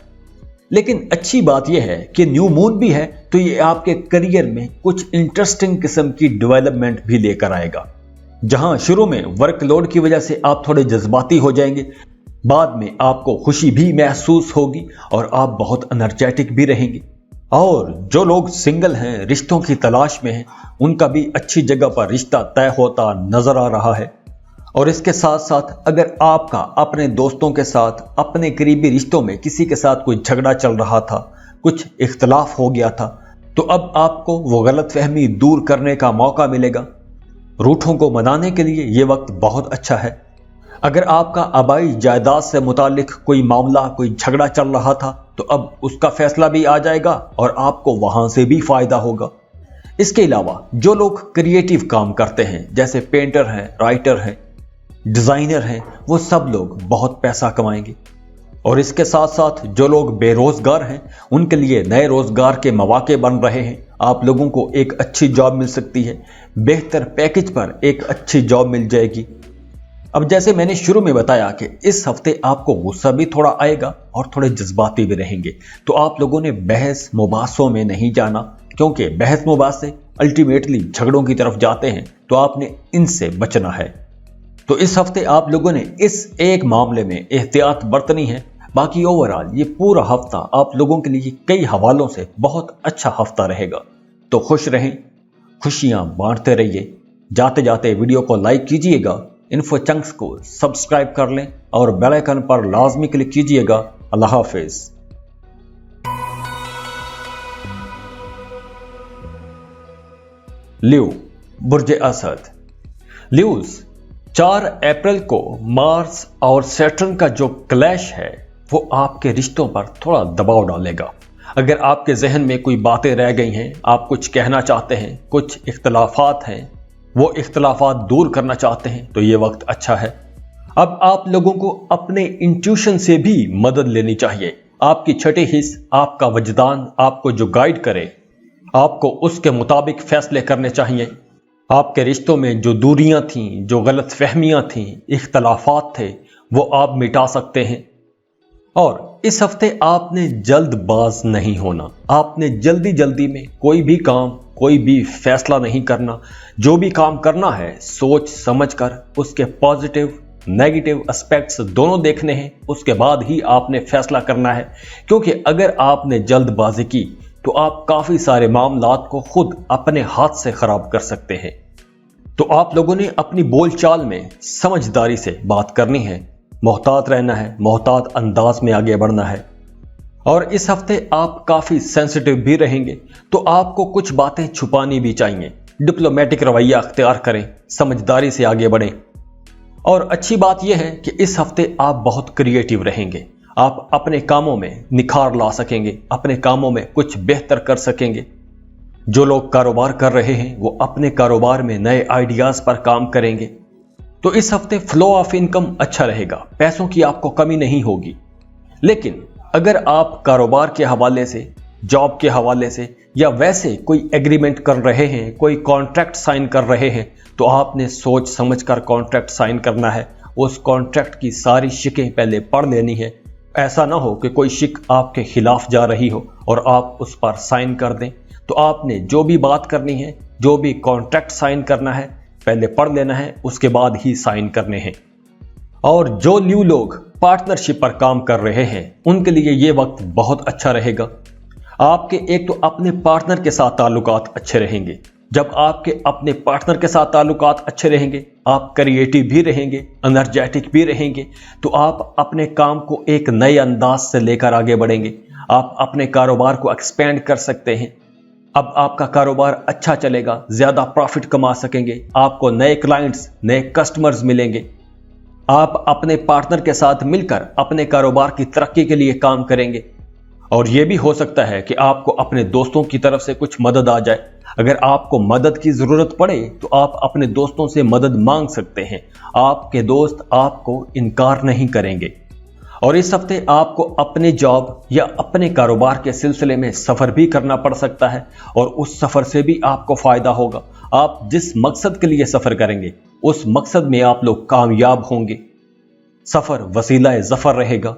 लेकिन अच्छी बात यह है कि न्यू मून भी है, तो ये आपके करियर में कुछ इंटरेस्टिंग किस्म की डेवलपमेंट भी लेकर आएगा। जहां शुरू में वर्कलोड की वजह से आप थोड़े जज्बाती हो जाएंगे, बाद में आपको खुशी भी महसूस होगी और आप बहुत एनर्जेटिक भी रहेंगे। और जो लोग सिंगल हैं, रिश्तों की तलाश में हैं, उनका भी अच्छी जगह पर रिश्ता तय होता नजर आ रहा है। और इसके साथ साथ अगर आपका अपने दोस्तों के साथ, अपने करीबी रिश्तों में किसी के साथ कोई झगड़ा चल रहा था, कुछ इख्तलाफ हो गया था, तो अब आपको वो गलतफहमी दूर करने का मौका मिलेगा। रूठों को मनाने के लिए ये वक्त बहुत अच्छा है। अगर आपका आबाई जायदाद से मुतालिक कोई मामला, कोई झगड़ा चल रहा था, तो अब उसका फैसला भी आ जाएगा और आपको वहां से भी फायदा होगा। इसके अलावा जो लोग क्रिएटिव काम करते हैं, जैसे पेंटर हैं, राइटर हैं, डिजाइनर हैं, वो सब लोग बहुत पैसा कमाएंगे। और इसके साथ साथ जो लोग बेरोजगार हैं, उनके लिए नए रोजगार के मौके बन रहे हैं। आप लोगों को एक अच्छी जॉब मिल सकती है, बेहतर पैकेज पर एक अच्छी जॉब मिल जाएगी। अब जैसे मैंने शुरू में बताया कि इस हफ्ते आपको गुस्सा भी थोड़ा आएगा और थोड़े जज्बाती भी रहेंगे, तो आप लोगों ने बहस मुबासों में नहीं जाना, क्योंकि बहस मुबासे अल्टीमेटली झगड़ों की तरफ जाते हैं, तो आपने इनसे बचना है। तो इस हफ्ते आप लोगों ने इस एक मामले में एहतियात बरतनी है। बाकी ओवरऑल ये पूरा हफ्ता आप लोगों के लिए कई हवालों से बहुत अच्छा हफ्ता रहेगा। तो खुश रहें, खुशियां बांटते रहिए। जाते जाते वीडियो को लाइक कीजिएगा, इन्फो चंक्स को सब्सक्राइब कर लें और बेल आइकन पर लाजमी क्लिक कीजिएगा। अल्लाह हाफिज। लियो, बुर्ज असद। लियोज, 4 अप्रैल को मार्स और सैटर्न का जो क्लैश है वो आपके रिश्तों पर थोड़ा दबाव डालेगा। अगर आपके जहन में कोई बातें रह गई हैं, आप कुछ कहना चाहते हैं, कुछ इख्तलाफात हैं, वो इख्तलाफात दूर करना चाहते हैं, तो ये वक्त अच्छा है। अब आप लोगों को अपने इंट्यूशन से भी मदद लेनी चाहिए। आपकी छठी हिस्स, आपका वजदान आपको जो गाइड करे, आपको उसके मुताबिक फैसले करने चाहिए। आपके रिश्तों में जो दूरियां थीं, जो गलत फहमियां थीं, इख्तलाफात थे, वो आप मिटा सकते हैं। और इस हफ्ते आपने जल्दबाज नहीं होना। आपने जल्दी जल्दी में कोई भी काम, कोई भी फैसला नहीं करना। जो भी काम करना है सोच समझकर उसके पॉजिटिव नेगेटिव एस्पेक्ट्स दोनों देखने हैं, उसके बाद ही आपने फैसला करना है। क्योंकि अगर आपने जल्दबाजी की तो आप काफी सारे मामलात को खुद अपने हाथ से खराब कर सकते हैं। तो आप लोगों ने अपनी बोलचाल में समझदारी से बात करनी है, मोहतात रहना है, मोहतात अंदाज में आगे बढ़ना है। और इस हफ्ते आप काफी सेंसिटिव भी रहेंगे, तो आपको कुछ बातें छुपानी भी चाहिए। डिप्लोमेटिक रवैया अख्तियार करें, समझदारी से आगे बढ़ें। और अच्छी बात यह है कि इस हफ्ते आप बहुत क्रिएटिव रहेंगे। आप अपने कामों में निखार ला सकेंगे, अपने कामों में कुछ बेहतर कर सकेंगे। जो लोग कारोबार कर रहे हैं वो अपने कारोबार में नए आइडियाज पर काम करेंगे। तो इस हफ्ते फ्लो ऑफ इनकम अच्छा रहेगा, पैसों की आपको कमी नहीं होगी। लेकिन अगर आप कारोबार के हवाले से, जॉब के हवाले से या वैसे कोई एग्रीमेंट कर रहे हैं, कोई कॉन्ट्रैक्ट साइन कर रहे हैं, तो आपने सोच समझकर कॉन्ट्रैक्ट साइन करना है। उस कॉन्ट्रैक्ट की सारी शिकें पहले पढ़ लेनी है। ऐसा ना हो कि कोई शिक आपके खिलाफ जा रही हो और आप उस पर साइन कर दें। तो आपने जो भी बात करनी है, जो भी कॉन्ट्रैक्ट साइन करना है, पहले पढ़ लेना है, उसके बाद ही साइन करने हैं। और जो न्यू लोग पार्टनरशिप पर काम कर रहे हैं उनके लिए ये वक्त बहुत अच्छा रहेगा। आपके एक तो अपने पार्टनर के साथ ताल्लुकात अच्छे रहेंगे। जब आपके अपने पार्टनर के साथ ताल्लुकात अच्छे रहेंगे, आप क्रिएटिव भी रहेंगे, एनर्जेटिक भी रहेंगे, तो आप अपने काम को एक नए अंदाज से लेकर आगे बढ़ेंगे। आप अपने कारोबार को एक्सपेंड कर सकते हैं। अब आपका कारोबार अच्छा चलेगा, ज्यादा प्रॉफिट कमा सकेंगे, आपको नए क्लाइंट्स, नए कस्टमर्स मिलेंगे। आप अपने पार्टनर के साथ मिलकर अपने कारोबार की तरक्की के लिए काम करेंगे। और यह भी हो सकता है कि आपको अपने दोस्तों की तरफ से कुछ मदद आ जाए। अगर आपको मदद की जरूरत पड़े तो आप अपने दोस्तों से मदद मांग सकते हैं। आपके दोस्त आपको इनकार नहीं करेंगे। और इस हफ्ते आपको अपने जॉब या अपने कारोबार के सिलसिले में सफर भी करना पड़ सकता है और उस सफर से भी आपको फायदा होगा। आप जिस मकसद के लिए सफर करेंगे उस मकसद में आप लोग कामयाब होंगे। सफर वसीला जफर रहेगा।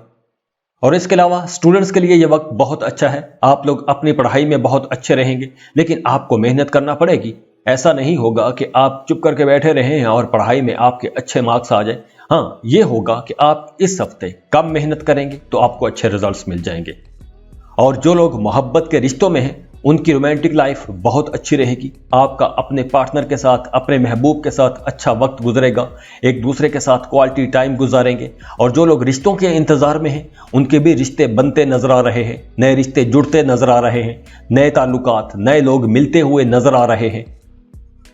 और इसके अलावा स्टूडेंट्स के लिए यह वक्त बहुत अच्छा है। आप लोग अपनी पढ़ाई में बहुत अच्छे रहेंगे, लेकिन आपको मेहनत करना पड़ेगी। ऐसा नहीं होगा कि आप चुप करके बैठे रहें और पढ़ाई में आपके अच्छे मार्क्स आ जाए। हाँ, ये होगा कि आप इस हफ्ते कम मेहनत करेंगे तो आपको अच्छे रिजल्ट्स मिल जाएंगे। और जो लोग मोहब्बत के रिश्तों में हैं उनकी रोमांटिक लाइफ बहुत अच्छी रहेगी। आपका अपने पार्टनर के साथ, अपने महबूब के साथ अच्छा वक्त गुजरेगा। एक दूसरे के साथ क्वालिटी टाइम गुजारेंगे। और जो लोग रिश्तों के इंतजार में हैं उनके भी रिश्ते बनते नजर आ रहे हैं, नए रिश्ते जुड़ते नजर आ रहे हैं, नए ताल्लुकात, नए लोग मिलते हुए नजर आ रहे हैं।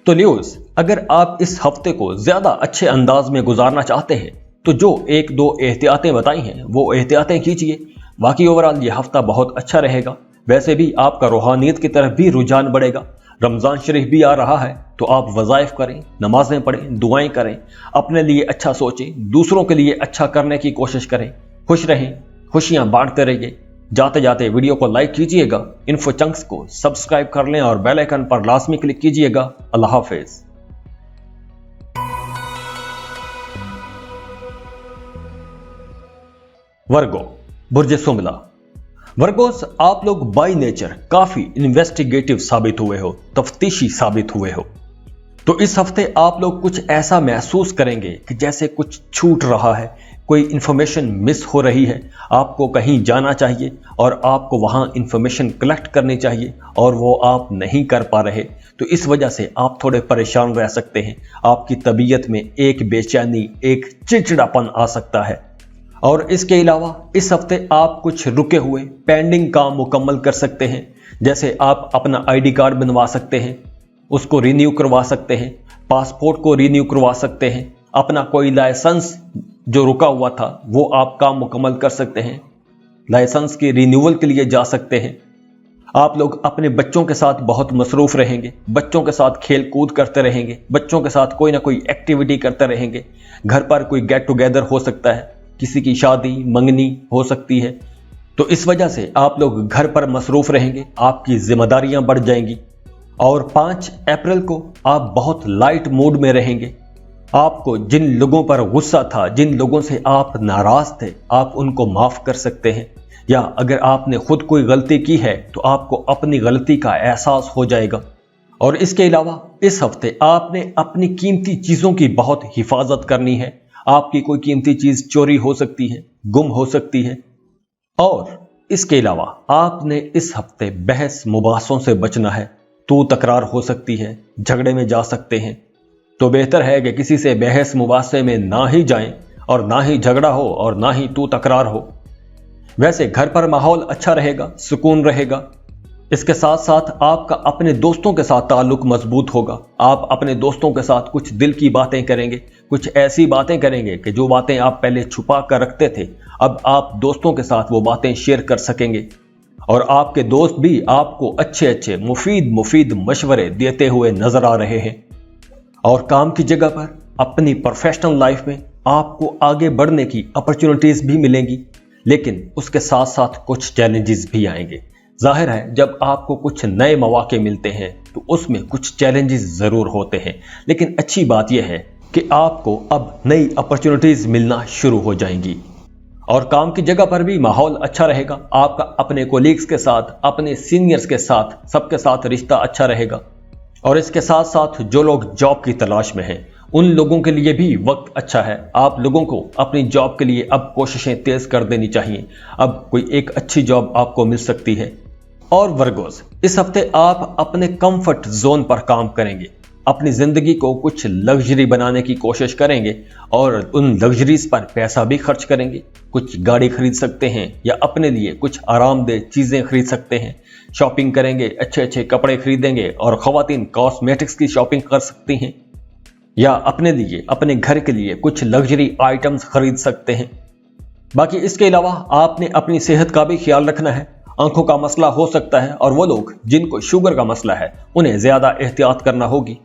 तो न्यूज़, अगर आप इस हफ्ते को ज्यादा अच्छे अंदाज में गुजारना चाहते हैं तो जो एक दो एहतियातें बताई हैं वो एहतियातें कीजिए। बाकी ओवरऑल ये हफ्ता बहुत अच्छा रहेगा। वैसे भी आपका रूहानियत की तरफ भी रुझान बढ़ेगा। रमजान शरीफ भी आ रहा है तो आप वज़ाइफ करें, नमाजें पढ़ें, दुआएं करें, अपने लिए अच्छा सोचें, दूसरों के लिए अच्छा करने की कोशिश करें। खुश रहें, खुशियां बांटते रहिए। जाते जाते वीडियो को लाइक कीजिएगा, इन्फो चंक्स को सब्सक्राइब कर लें और बेल आइकन पर लाजमी क्लिक कीजिएगा। अल्लाह हाफिज। वर्गो, बुर्ज सुमला। वर्गोस, आप लोग बाय नेचर काफी इन्वेस्टिगेटिव साबित हुए हो, तफ्तीशी साबित हुए हो। तो इस हफ्ते आप लोग कुछ ऐसा महसूस करेंगे कि जैसे कुछ छूट रहा है, कोई इंफॉर्मेशन मिस हो रही है। आपको कहीं जाना चाहिए और आपको वहां इंफॉर्मेशन कलेक्ट करनी चाहिए और वो आप नहीं कर पा रहे, तो इस वजह से आप थोड़े परेशान रह सकते हैं। आपकी तबीयत में एक बेचैनी, एक चिड़चिड़ापन आ सकता है। और इसके अलावा इस हफ्ते आप कुछ रुके हुए पेंडिंग काम मुकम्मल कर सकते हैं। जैसे आप अपना आईडी कार्ड बनवा सकते हैं, उसको रिन्यू करवा सकते हैं, पासपोर्ट को रिन्यू करवा सकते हैं, अपना कोई लाइसेंस जो रुका हुआ था वो आप काम मुकम्मल कर सकते हैं, लाइसेंस के रिन्यूअल के लिए जा सकते हैं। आप लोग अपने बच्चों के साथ बहुत मसरूफ रहेंगे, बच्चों के साथ खेल कूद करते रहेंगे, बच्चों के साथ कोई ना कोई एक्टिविटी करते रहेंगे। घर पर कोई गेट टुगेदर हो सकता है, किसी की शादी मंगनी हो सकती है, तो इस वजह से आप लोग घर पर मसरूफ रहेंगे, आपकी जिम्मेदारियां बढ़ जाएंगी। और 5 अप्रैल को आप बहुत लाइट मूड में रहेंगे। आपको जिन लोगों पर गुस्सा था, जिन लोगों से आप नाराज थे, आप उनको माफ कर सकते हैं। या अगर आपने खुद कोई गलती की है तो आपको अपनी गलती का एहसास हो जाएगा। और इसके अलावा इस हफ्ते आपने अपनी कीमती चीजों की बहुत हिफाजत करनी है। आपकी कोई कीमती चीज चोरी हो सकती है, गुम हो सकती है। और इसके अलावा आपने इस हफ्ते बहस मुबासों से बचना है। तू तकरार हो सकती है, झगड़े में जा सकते हैं, तो बेहतर है कि किसी से बहस मुबासे में ना ही जाएं और ना ही झगड़ा हो और ना ही तू तकरार हो। वैसे घर पर माहौल अच्छा रहेगा, सुकून रहेगा। इसके साथ साथ आपका अपने दोस्तों के साथ ताल्लुक मजबूत होगा। आप अपने दोस्तों के साथ कुछ दिल की बातें करेंगे, कुछ ऐसी बातें करेंगे कि जो बातें आप पहले छुपा कर रखते थे, अब आप दोस्तों के साथ वो बातें शेयर कर सकेंगे। और आपके दोस्त भी आपको अच्छे अच्छे मुफीद मशवरे देते हुए नजर आ रहे हैं। और काम की जगह पर, अपनी प्रोफेशनल लाइफ में आपको आगे बढ़ने की अपॉर्चुनिटीज भी मिलेंगी, लेकिन उसके साथ साथ कुछ चैलेंजेस भी आएंगे। जाहिर है जब आपको कुछ नए मौके मिलते हैं तो उसमें कुछ चैलेंजेस जरूर होते हैं, लेकिन अच्छी बात यह है कि आपको अब नई अपॉर्चुनिटीज मिलना शुरू हो जाएंगी। और काम की जगह पर भी माहौल अच्छा रहेगा। आपका अपने कोलीग्स के साथ, अपने सीनियर्स के साथ, सबके साथ रिश्ता अच्छा रहेगा। और इसके साथ साथ जो लोग जॉब की तलाश में हैं, उन लोगों के लिए भी वक्त अच्छा है। आप लोगों को अपनी जॉब के लिए अब कोशिशें तेज कर देनी चाहिए। अब कोई एक अच्छी जॉब आपको मिल सकती है। और वर्गोस, इस हफ्ते आप अपने कंफर्ट जोन पर काम करेंगे, अपनी जिंदगी को कुछ लग्जरी बनाने की कोशिश करेंगे और उन लग्जरीज पर पैसा भी खर्च करेंगे। कुछ गाड़ी खरीद सकते हैं या अपने लिए कुछ आरामदेह चीजें खरीद सकते हैं। शॉपिंग करेंगे, अच्छे अच्छे कपड़े खरीदेंगे और खवातीन कॉस्मेटिक्स की शॉपिंग कर सकती हैं या अपने लिए, अपने घर के लिए कुछ लग्जरी आइटम्स खरीद सकते हैं। बाकी इसके अलावा आपने अपनी सेहत का भी ख्याल रखना है। आंखों का मसला हो सकता है और वो लोग जिनको शुगर का मसला है उन्हें ज्यादा एहतियात करना होगी।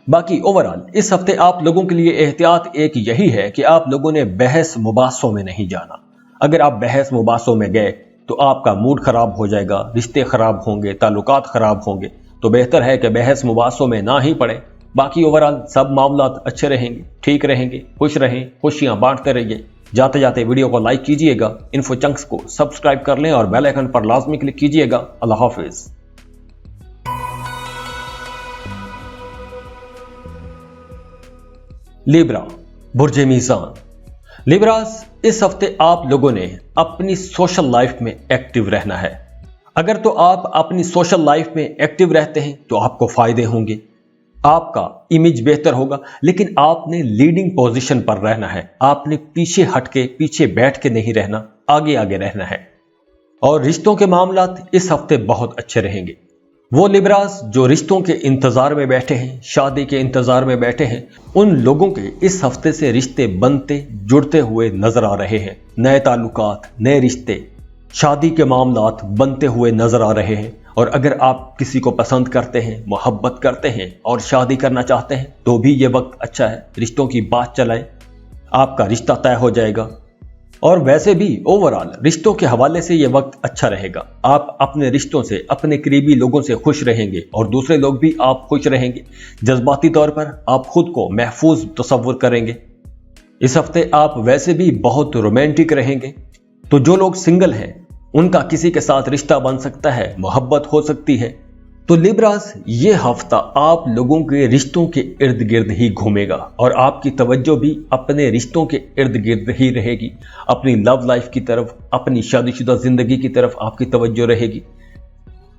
बाकी ओवरऑल इस हफ्ते आप लोगों के लिए एहतियात एक यही है कि आप लोगों ने बहस मुबासों में नहीं जाना। अगर आप बहस मुबासों में गए तो आपका मूड खराब हो जाएगा, रिश्ते खराब होंगे, ताल्लुकात खराब होंगे। तो बेहतर है कि बहस मुबासों में ना ही पड़े। बाकी ओवरऑल सब मामलात अच्छे रहेंगे, ठीक रहेंगे। खुश रहें, खुशियां बांटते रहिए। जाते जाते वीडियो को लाइक कीजिएगा, इन्फो चंक्स को सब्सक्राइब कर लें और बेल आइकन पर लाजमी क्लिक कीजिएगा। अल्लाह हाफिज। लिब्रा, बुर्ज मीज़ान। लिब्रास, इस हफ्ते आप लोगों ने अपनी सोशल लाइफ में एक्टिव रहना है। अगर तो आप अपनी सोशल लाइफ में एक्टिव रहते हैं तो आपको फायदे होंगे, आपका इमेज बेहतर होगा, लेकिन आपने लीडिंग पोजीशन पर रहना है। आपने पीछे हटके, पीछे बैठ के नहीं रहना, आगे आगे रहना है। और रिश्तों के मामलात इस हफ्ते बहुत अच्छे रहेंगे। वो लिब्रास जो रिश्तों के इंतजार में बैठे हैं, शादी के इंतजार में बैठे हैं, उन लोगों के इस हफ्ते से रिश्ते बनते जुड़ते हुए नजर आ रहे हैं। नए ताल्लुकात, नए रिश्ते, शादी के मामलात बनते हुए नजर आ रहे हैं। और अगर आप किसी को पसंद करते हैं, मोहब्बत करते हैं और शादी करना चाहते हैं तो भी ये वक्त अच्छा है। रिश्तों की बात चलाएं, आपका रिश्ता तय हो जाएगा। और वैसे भी ओवरऑल रिश्तों के हवाले से ये वक्त अच्छा रहेगा। आप अपने रिश्तों से, अपने करीबी लोगों से खुश रहेंगे और दूसरे लोग भी आप खुश रहेंगे। जज्बाती तौर पर आप खुद को महफूज तस्वुर करेंगे। इस हफ्ते आप वैसे भी बहुत रोमांटिक रहेंगे। तो जो लोग सिंगल हैं उनका किसी के साथ रिश्ता बन सकता है, मोहब्बत हो सकती है। तो लिब्रास, ये हफ्ता आप लोगों के रिश्तों के इर्द गिर्द ही घूमेगा और आपकी तवज्जो भी अपने रिश्तों के इर्द गिर्द ही रहेगी। अपनी लव लाइफ की तरफ, अपनी शादीशुदा जिंदगी की तरफ आपकी तवज्जो रहेगी।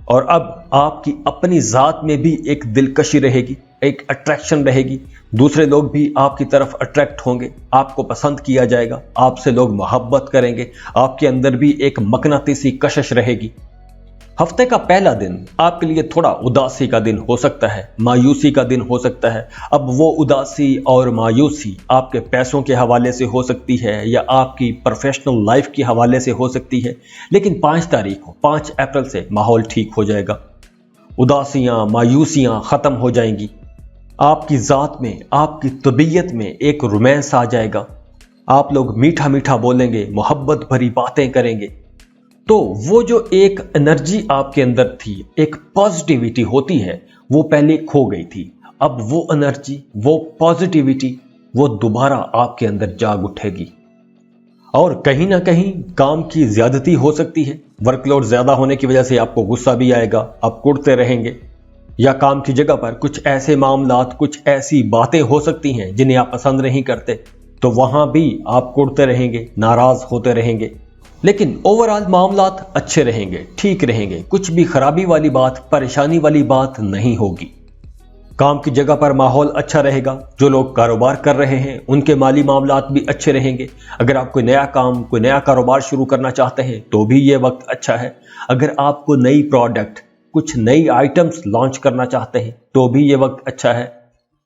और अब आपकी अपनी जात में भी एक दिलकशी रहेगी, एक अट्रैक्शन रहेगी। दूसरे लोग भी आपकी तरफ अट्रैक्ट होंगे, आपको पसंद किया जाएगा, आपसे लोग मोहब्बत करेंगे। आपके अंदर भी एक मकनातीसी कशिश रहेगी। हफ्ते का पहला दिन आपके लिए थोड़ा उदासी का दिन हो सकता है, मायूसी का दिन हो सकता है। अब वो उदासी और मायूसी आपके पैसों के हवाले से हो सकती है या आपकी प्रोफेशनल लाइफ के हवाले से हो सकती है। लेकिन 5 तारीख को, 5 अप्रैल से माहौल ठीक हो जाएगा। उदासियां, मायूसियां खत्म हो जाएंगी। आपकी ज़ात में, आपकी तबीयत में एक रोमांस आ जाएगा। आप लोग मीठा मीठा बोलेंगे, मोहब्बत भरी बातें करेंगे। तो वो जो एक एनर्जी आपके अंदर थी, एक पॉजिटिविटी होती है, वो पहले खो गई थी। अब वो एनर्जी, वो पॉजिटिविटी, वो दोबारा आपके अंदर जाग उठेगी। और कहीं ना कहीं काम की ज्यादती हो सकती है। वर्कलोड ज्यादा होने की वजह से आपको गुस्सा भी आएगा, आप कुड़ते रहेंगे। या काम की जगह पर कुछ ऐसे मामलात, कुछ ऐसी बातें हो सकती हैं जिन्हें आप पसंद नहीं करते, तो वहां भी आप कुड़ते रहेंगे, नाराज होते रहेंगे। लेकिन ओवरऑल मामलात अच्छे रहेंगे, ठीक रहेंगे। कुछ भी खराबी वाली बात, परेशानी वाली बात नहीं होगी। काम की जगह पर माहौल अच्छा रहेगा। जो लोग कारोबार कर रहे हैं उनके माली मामलात भी अच्छे रहेंगे। अगर आप कोई नया काम, कोई नया कारोबार शुरू करना चाहते हैं तो भी ये वक्त अच्छा है। अगर आप कोई नई प्रोडक्ट, कुछ नई आइटम्स लॉन्च करना चाहते हैं तो भी ये वक्त अच्छा है।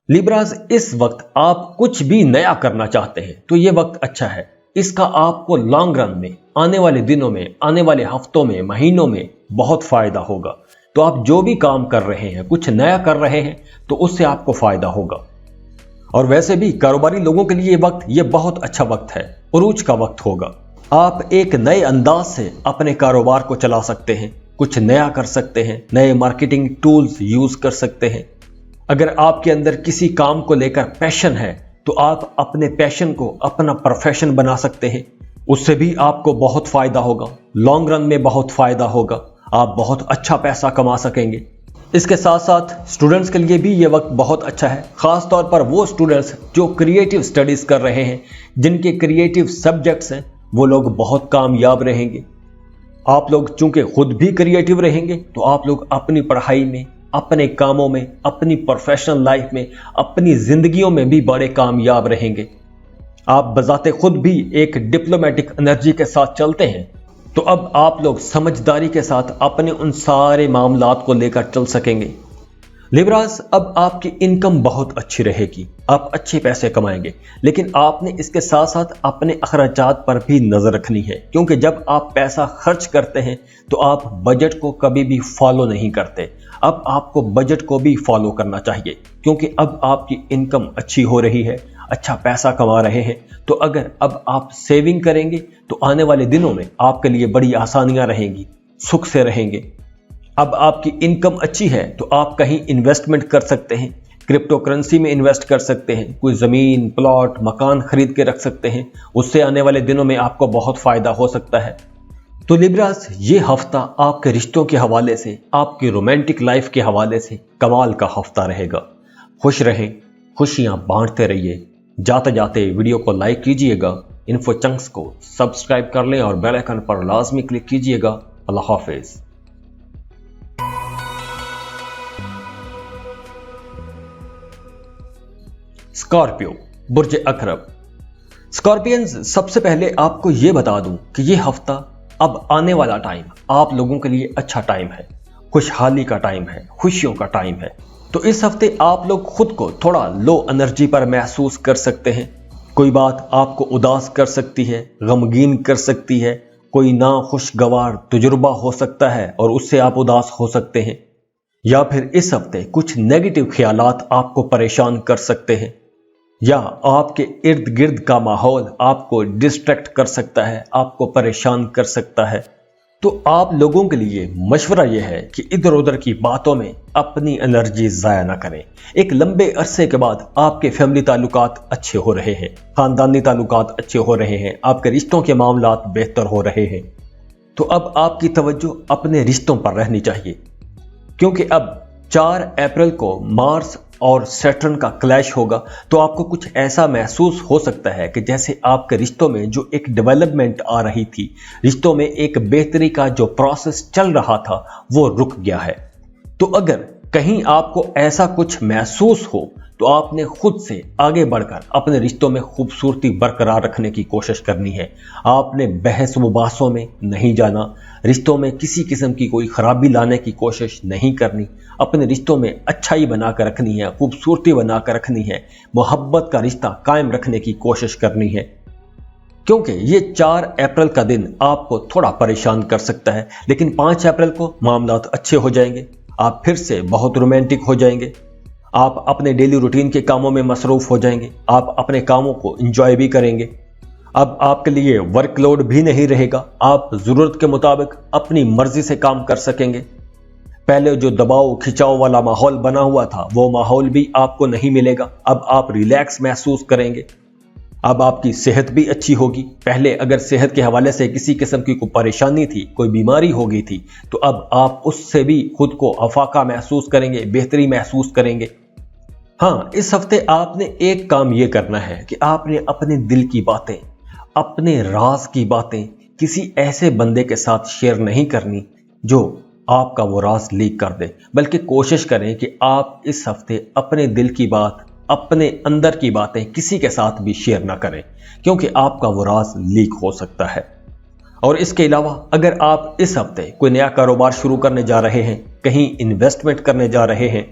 लिब्रास, इस वक्त आप कुछ भी नया करना चाहते हैं तो ये वक्त अच्छा है। इसका आपको लॉन्ग रन में, आने वाले दिनों में, आने वाले हफ्तों में, महीनों में बहुत फायदा होगा। तो आप जो भी काम कर रहे हैं, कुछ नया कर रहे हैं, तो उससे आपको फायदा होगा। और वैसे भी कारोबारी लोगों के लिए ये बहुत अच्छा वक्त है, उरूज का वक्त होगा। आप एक नए अंदाज से अपने कारोबार को चला सकते हैं, कुछ नया कर सकते हैं, नए मार्केटिंग टूल्स यूज कर सकते हैं। अगर आपके अंदर किसी काम को लेकर पैशन है तो आप अपने पैशन को अपना प्रोफेशन बना सकते हैं। उससे भी आपको बहुत फायदा होगा, लॉन्ग रन में बहुत फायदा होगा। आप बहुत अच्छा पैसा कमा सकेंगे। इसके साथ साथ स्टूडेंट्स के लिए भी ये वक्त बहुत अच्छा है। खास तौर पर वो स्टूडेंट्स जो क्रिएटिव स्टडीज कर रहे हैं, जिनके क्रिएटिव सब्जेक्ट्स हैं, वो लोग बहुत कामयाब रहेंगे। आप लोग चूंकि खुद भी क्रिएटिव रहेंगे तो आप लोग अपनी पढ़ाई में, अपने कामों में, अपनी प्रोफेशनल लाइफ में, अपनी जिंदगियों में भी बड़े कामयाब रहेंगे। आप बजाते खुद भी एक डिप्लोमेटिक एनर्जी के साथ चलते हैं, तो अब आप लोग समझदारी के साथ अपने उन सारे मामलात को लेकर चल सकेंगे। लिब्रास, अब आपकी इनकम बहुत अच्छी रहेगी, आप अच्छे पैसे कमाएंगे। लेकिन आपने इसके साथ साथ अपने अखराजात पर भी नजर रखनी है, क्योंकि जब आप पैसा खर्च करते हैं तो आप बजट को कभी भी फॉलो नहीं करते। अब आपको बजट को भी फॉलो करना चाहिए, क्योंकि अब आपकी इनकम अच्छी हो रही है, अच्छा पैसा कमा रहे हैं। तो अगर अब आप सेविंग करेंगे तो आने वाले दिनों में आपके लिए बड़ी आसानियां रहेंगी, सुख से रहेंगे। अब आपकी इनकम अच्छी है तो आप कहीं इन्वेस्टमेंट कर सकते हैं, क्रिप्टो करेंसी में इन्वेस्ट कर सकते हैं, कोई ज़मीन, प्लॉट, मकान खरीद के रख सकते हैं। उससे आने वाले दिनों में आपको बहुत फ़ायदा हो सकता है। तो लिब्रास, ये हफ्ता आपके रिश्तों के हवाले से, आपकी रोमांटिक लाइफ के हवाले से कमाल का हफ्ता रहेगा। खुश रहें, खुशियाँ बांटते रहिए। जाते जाते वीडियो को लाइक कीजिएगा, इन्फो चंक्स को सब्सक्राइब कर लें और बेल आइकन पर लाजमी क्लिक कीजिएगा। अल्लाह हाफिज़। स्कॉर्पियो, बुर्ज अकरब। स्कॉर्पियंस, सबसे पहले आपको यह बता दूं कि यह हफ्ता, अब आने वाला टाइम आप लोगों के लिए अच्छा टाइम है। खुशहाली का टाइम है, खुशियों का टाइम है। तो इस हफ्ते आप लोग खुद को थोड़ा लो एनर्जी पर महसूस कर सकते हैं। कोई बात आपको उदास कर सकती है, गमगीन कर सकती है, कोई ना खुशगवार तजुर्बा हो सकता है और उससे आप उदास हो सकते हैं। या फिर इस हफ्ते कुछ नेगेटिव ख्यालात आपको परेशान कर सकते हैं, या आपके इर्द गिर्द का माहौल आपको डिस्ट्रैक्ट कर सकता है, आपको परेशान कर सकता है। तो आप लोगों के लिए मशवरा यह है कि इधर उधर की बातों में अपनी एनर्जी ज़ाया ना करें। एक लंबे अरसे के बाद आपके फैमिली ताल्लुकात अच्छे हो रहे हैं, खानदानी ताल्लुकात अच्छे हो रहे हैं, आपके रिश्तों के मामलात बेहतर हो रहे हैं। तो अब आपकी तवज्जो अपने रिश्तों पर रहनी चाहिए, क्योंकि अब 4 अप्रैल को मार्स और सैटर्न का क्लैश होगा। तो आपको कुछ ऐसा महसूस हो सकता है कि जैसे आपके रिश्तों में जो एक डेवलपमेंट आ रही थी, रिश्तों में एक बेहतरी का जो प्रोसेस चल रहा था, वो रुक गया है। तो अगर कहीं आपको ऐसा कुछ महसूस हो तो आपने खुद से आगे बढ़कर अपने रिश्तों में खूबसूरती बरकरार रखने की कोशिश करनी है। आपने बहस मुबासों में नहीं जाना, रिश्तों में किसी किस्म की कोई खराबी लाने की कोशिश नहीं करनी। अपने रिश्तों में अच्छाई बनाकर रखनी है, खूबसूरती बनाकर रखनी है, मोहब्बत का रिश्ता कायम रखने की कोशिश करनी है। क्योंकि ये 4 अप्रैल का दिन आपको थोड़ा परेशान कर सकता है, लेकिन 5 अप्रैल को मामलात अच्छे हो जाएंगे। आप फिर से बहुत रोमांटिक हो जाएंगे, आप अपने डेली रूटीन के कामों में मसरूफ हो जाएंगे, आप अपने कामों को एंजॉय भी करेंगे। अब आपके लिए वर्कलोड भी नहीं रहेगा, आप जरूरत के मुताबिक अपनी मर्जी से काम कर सकेंगे। पहले जो दबाव खिंचाव वाला माहौल बना हुआ था, वो माहौल भी आपको नहीं मिलेगा। अब आप रिलैक्स महसूस करेंगे। अब आपकी सेहत भी अच्छी होगी। पहले अगर सेहत के हवाले से किसी किस्म की कोई परेशानी थी, कोई बीमारी हो गई थी, तो अब आप उससे भी खुद को अफाका महसूस करेंगे, बेहतरी महसूस करेंगे। हाँ, इस हफ्ते आपने एक काम ये करना है कि आपने अपने दिल की बातें, अपने राज की बातें किसी ऐसे बंदे के साथ शेयर नहीं करनी जो आपका वो राज लीक कर दे, बल्कि कोशिश करें कि आप इस हफ्ते अपने दिल की बात, अपने अंदर की बातें किसी के साथ भी शेयर ना करें, क्योंकि आपका वो राज लीक हो सकता है। और इसके अलावा अगर आप इस हफ्ते कोई नया कारोबार शुरू करने जा रहे हैं, कहीं इन्वेस्टमेंट करने जा रहे हैं,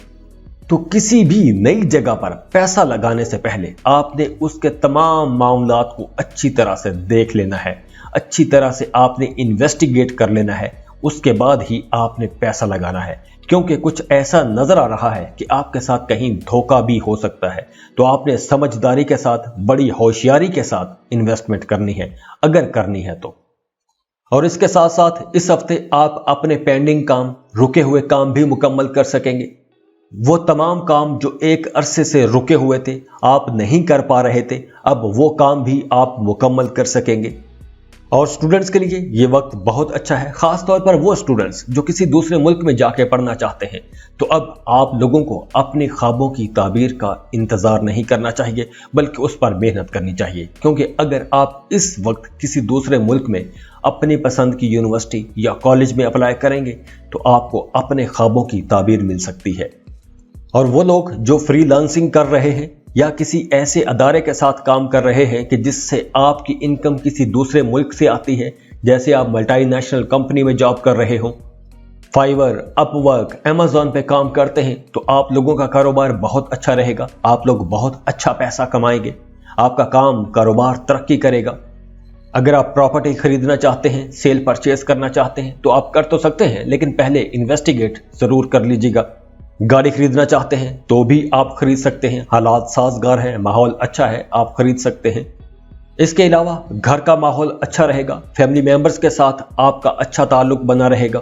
तो किसी भी नई जगह पर पैसा लगाने से पहले आपने उसके तमाम मामलात को अच्छी तरह से देख लेना है, अच्छी तरह से आपने इन्वेस्टिगेट कर लेना है, उसके बाद ही आपने पैसा लगाना है। क्योंकि कुछ ऐसा नजर आ रहा है कि आपके साथ कहीं धोखा भी हो सकता है। तो आपने समझदारी के साथ, बड़ी होशियारी के साथ इन्वेस्टमेंट करनी है, अगर करनी है तो। और इसके साथ साथ इस हफ्ते आप अपने पेंडिंग काम, रुके हुए काम भी मुकम्मल कर सकेंगे। वो तमाम काम जो एक अरसे से रुके हुए थे, आप नहीं कर पा रहे थे, अब वो काम भी आप मुकम्मल कर सकेंगे। और स्टूडेंट्स के लिए ये वक्त बहुत अच्छा है, खास तौर पर वो स्टूडेंट्स जो किसी दूसरे मुल्क में जाके पढ़ना चाहते हैं। तो अब आप लोगों को अपने ख्वाबों की ताबीर का इंतजार नहीं करना चाहिए, बल्कि उस पर मेहनत करनी चाहिए। क्योंकि अगर आप इस वक्त किसी दूसरे मुल्क में अपनी पसंद की यूनिवर्सिटी या कॉलेज में अप्लाई करेंगे, तो आपको अपने ख्वाबों की ताबीर मिल सकती है। और वो लोग जो फ्रीलांसिंग कर रहे हैं या किसी ऐसे अदारे के साथ काम कर रहे हैं कि जिससे आपकी इनकम किसी दूसरे मुल्क से आती है, जैसे आप मल्टीनेशनल कंपनी में जॉब कर रहे हो, फाइवर, अपवर्क, अमेज़न पे काम करते हैं, तो आप लोगों का कारोबार बहुत अच्छा रहेगा, आप लोग बहुत अच्छा पैसा कमाएंगे, आपका काम कारोबार तरक्की करेगा। अगर आप प्रॉपर्टी खरीदना चाहते हैं, सेल परचेज करना चाहते हैं, तो आप कर तो सकते हैं, लेकिन पहले इन्वेस्टिगेट जरूर कर लीजिएगा। गाड़ी खरीदना चाहते हैं तो भी आप खरीद सकते हैं, हालात साजगार हैं, माहौल अच्छा है, आप खरीद सकते हैं। इसके अलावा घर का माहौल अच्छा रहेगा, फैमिली मेंबर्स के साथ आपका अच्छा ताल्लुक बना रहेगा,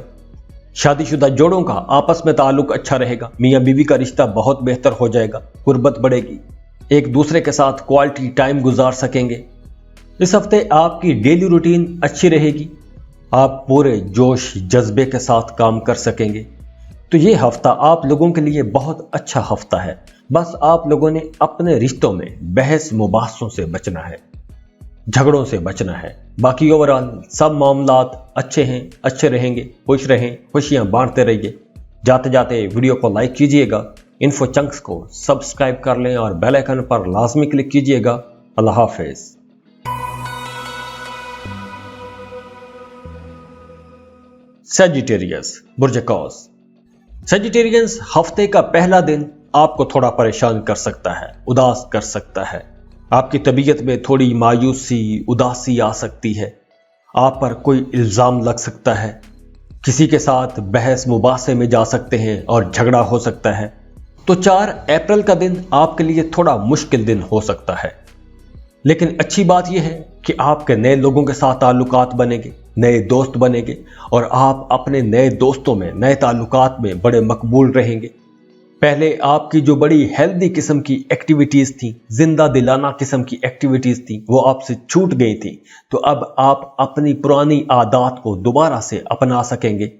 शादीशुदा जोड़ों का आपस में ताल्लुक अच्छा रहेगा, मियाँ बीवी का रिश्ता बहुत बेहतर हो जाएगा, गुर्बत बढ़ेगी, एक दूसरे के साथ क्वालिटी टाइम गुजार सकेंगे। इस हफ्ते आपकी डेली रूटीन अच्छी रहेगी, आप पूरे जोश जज्बे के साथ काम कर सकेंगे। तो ये हफ्ता आप लोगों के लिए बहुत अच्छा हफ्ता है। बस आप लोगों ने अपने रिश्तों में बहस मुबासों से बचना है, झगड़ों से बचना है। बाकी ओवरऑल सब मामलात अच्छे हैं, अच्छे रहेंगे, खुश रहें, खुशियां बांटते रहिए। जाते जाते वीडियो को लाइक कीजिएगा, इन्फो चंक्स को सब्सक्राइब कर लें और बेल आइकन पर लाजमी क्लिक कीजिएगा। अल्लाह हाफिज। सजिटेरियस, बुर्ज कौस, सेजिटेरियंस, हफ्ते का पहला दिन आपको थोड़ा परेशान कर सकता है, उदास कर सकता है। आपकी तबीयत में थोड़ी मायूसी, उदासी आ सकती है। आप पर कोई इल्जाम लग सकता है, किसी के साथ बहस मुबासे में जा सकते हैं और झगड़ा हो सकता है। तो 4 अप्रैल का दिन आपके लिए थोड़ा मुश्किल दिन हो सकता है। लेकिन अच्छी बात यह है कि आपके नए लोगों के साथ ताल्लुकात बनेंगे, नए दोस्त बनेंगे और आप अपने नए दोस्तों में, नए ताल्लुकात में बड़े मकबूल रहेंगे। पहले आपकी जो बड़ी हेल्दी किस्म की एक्टिविटीज थी, जिंदा दिलाना किस्म की एक्टिविटीज थी, वो आपसे छूट गई थी। तो अब आप अपनी पुरानी आदत को दोबारा से अपना सकेंगे।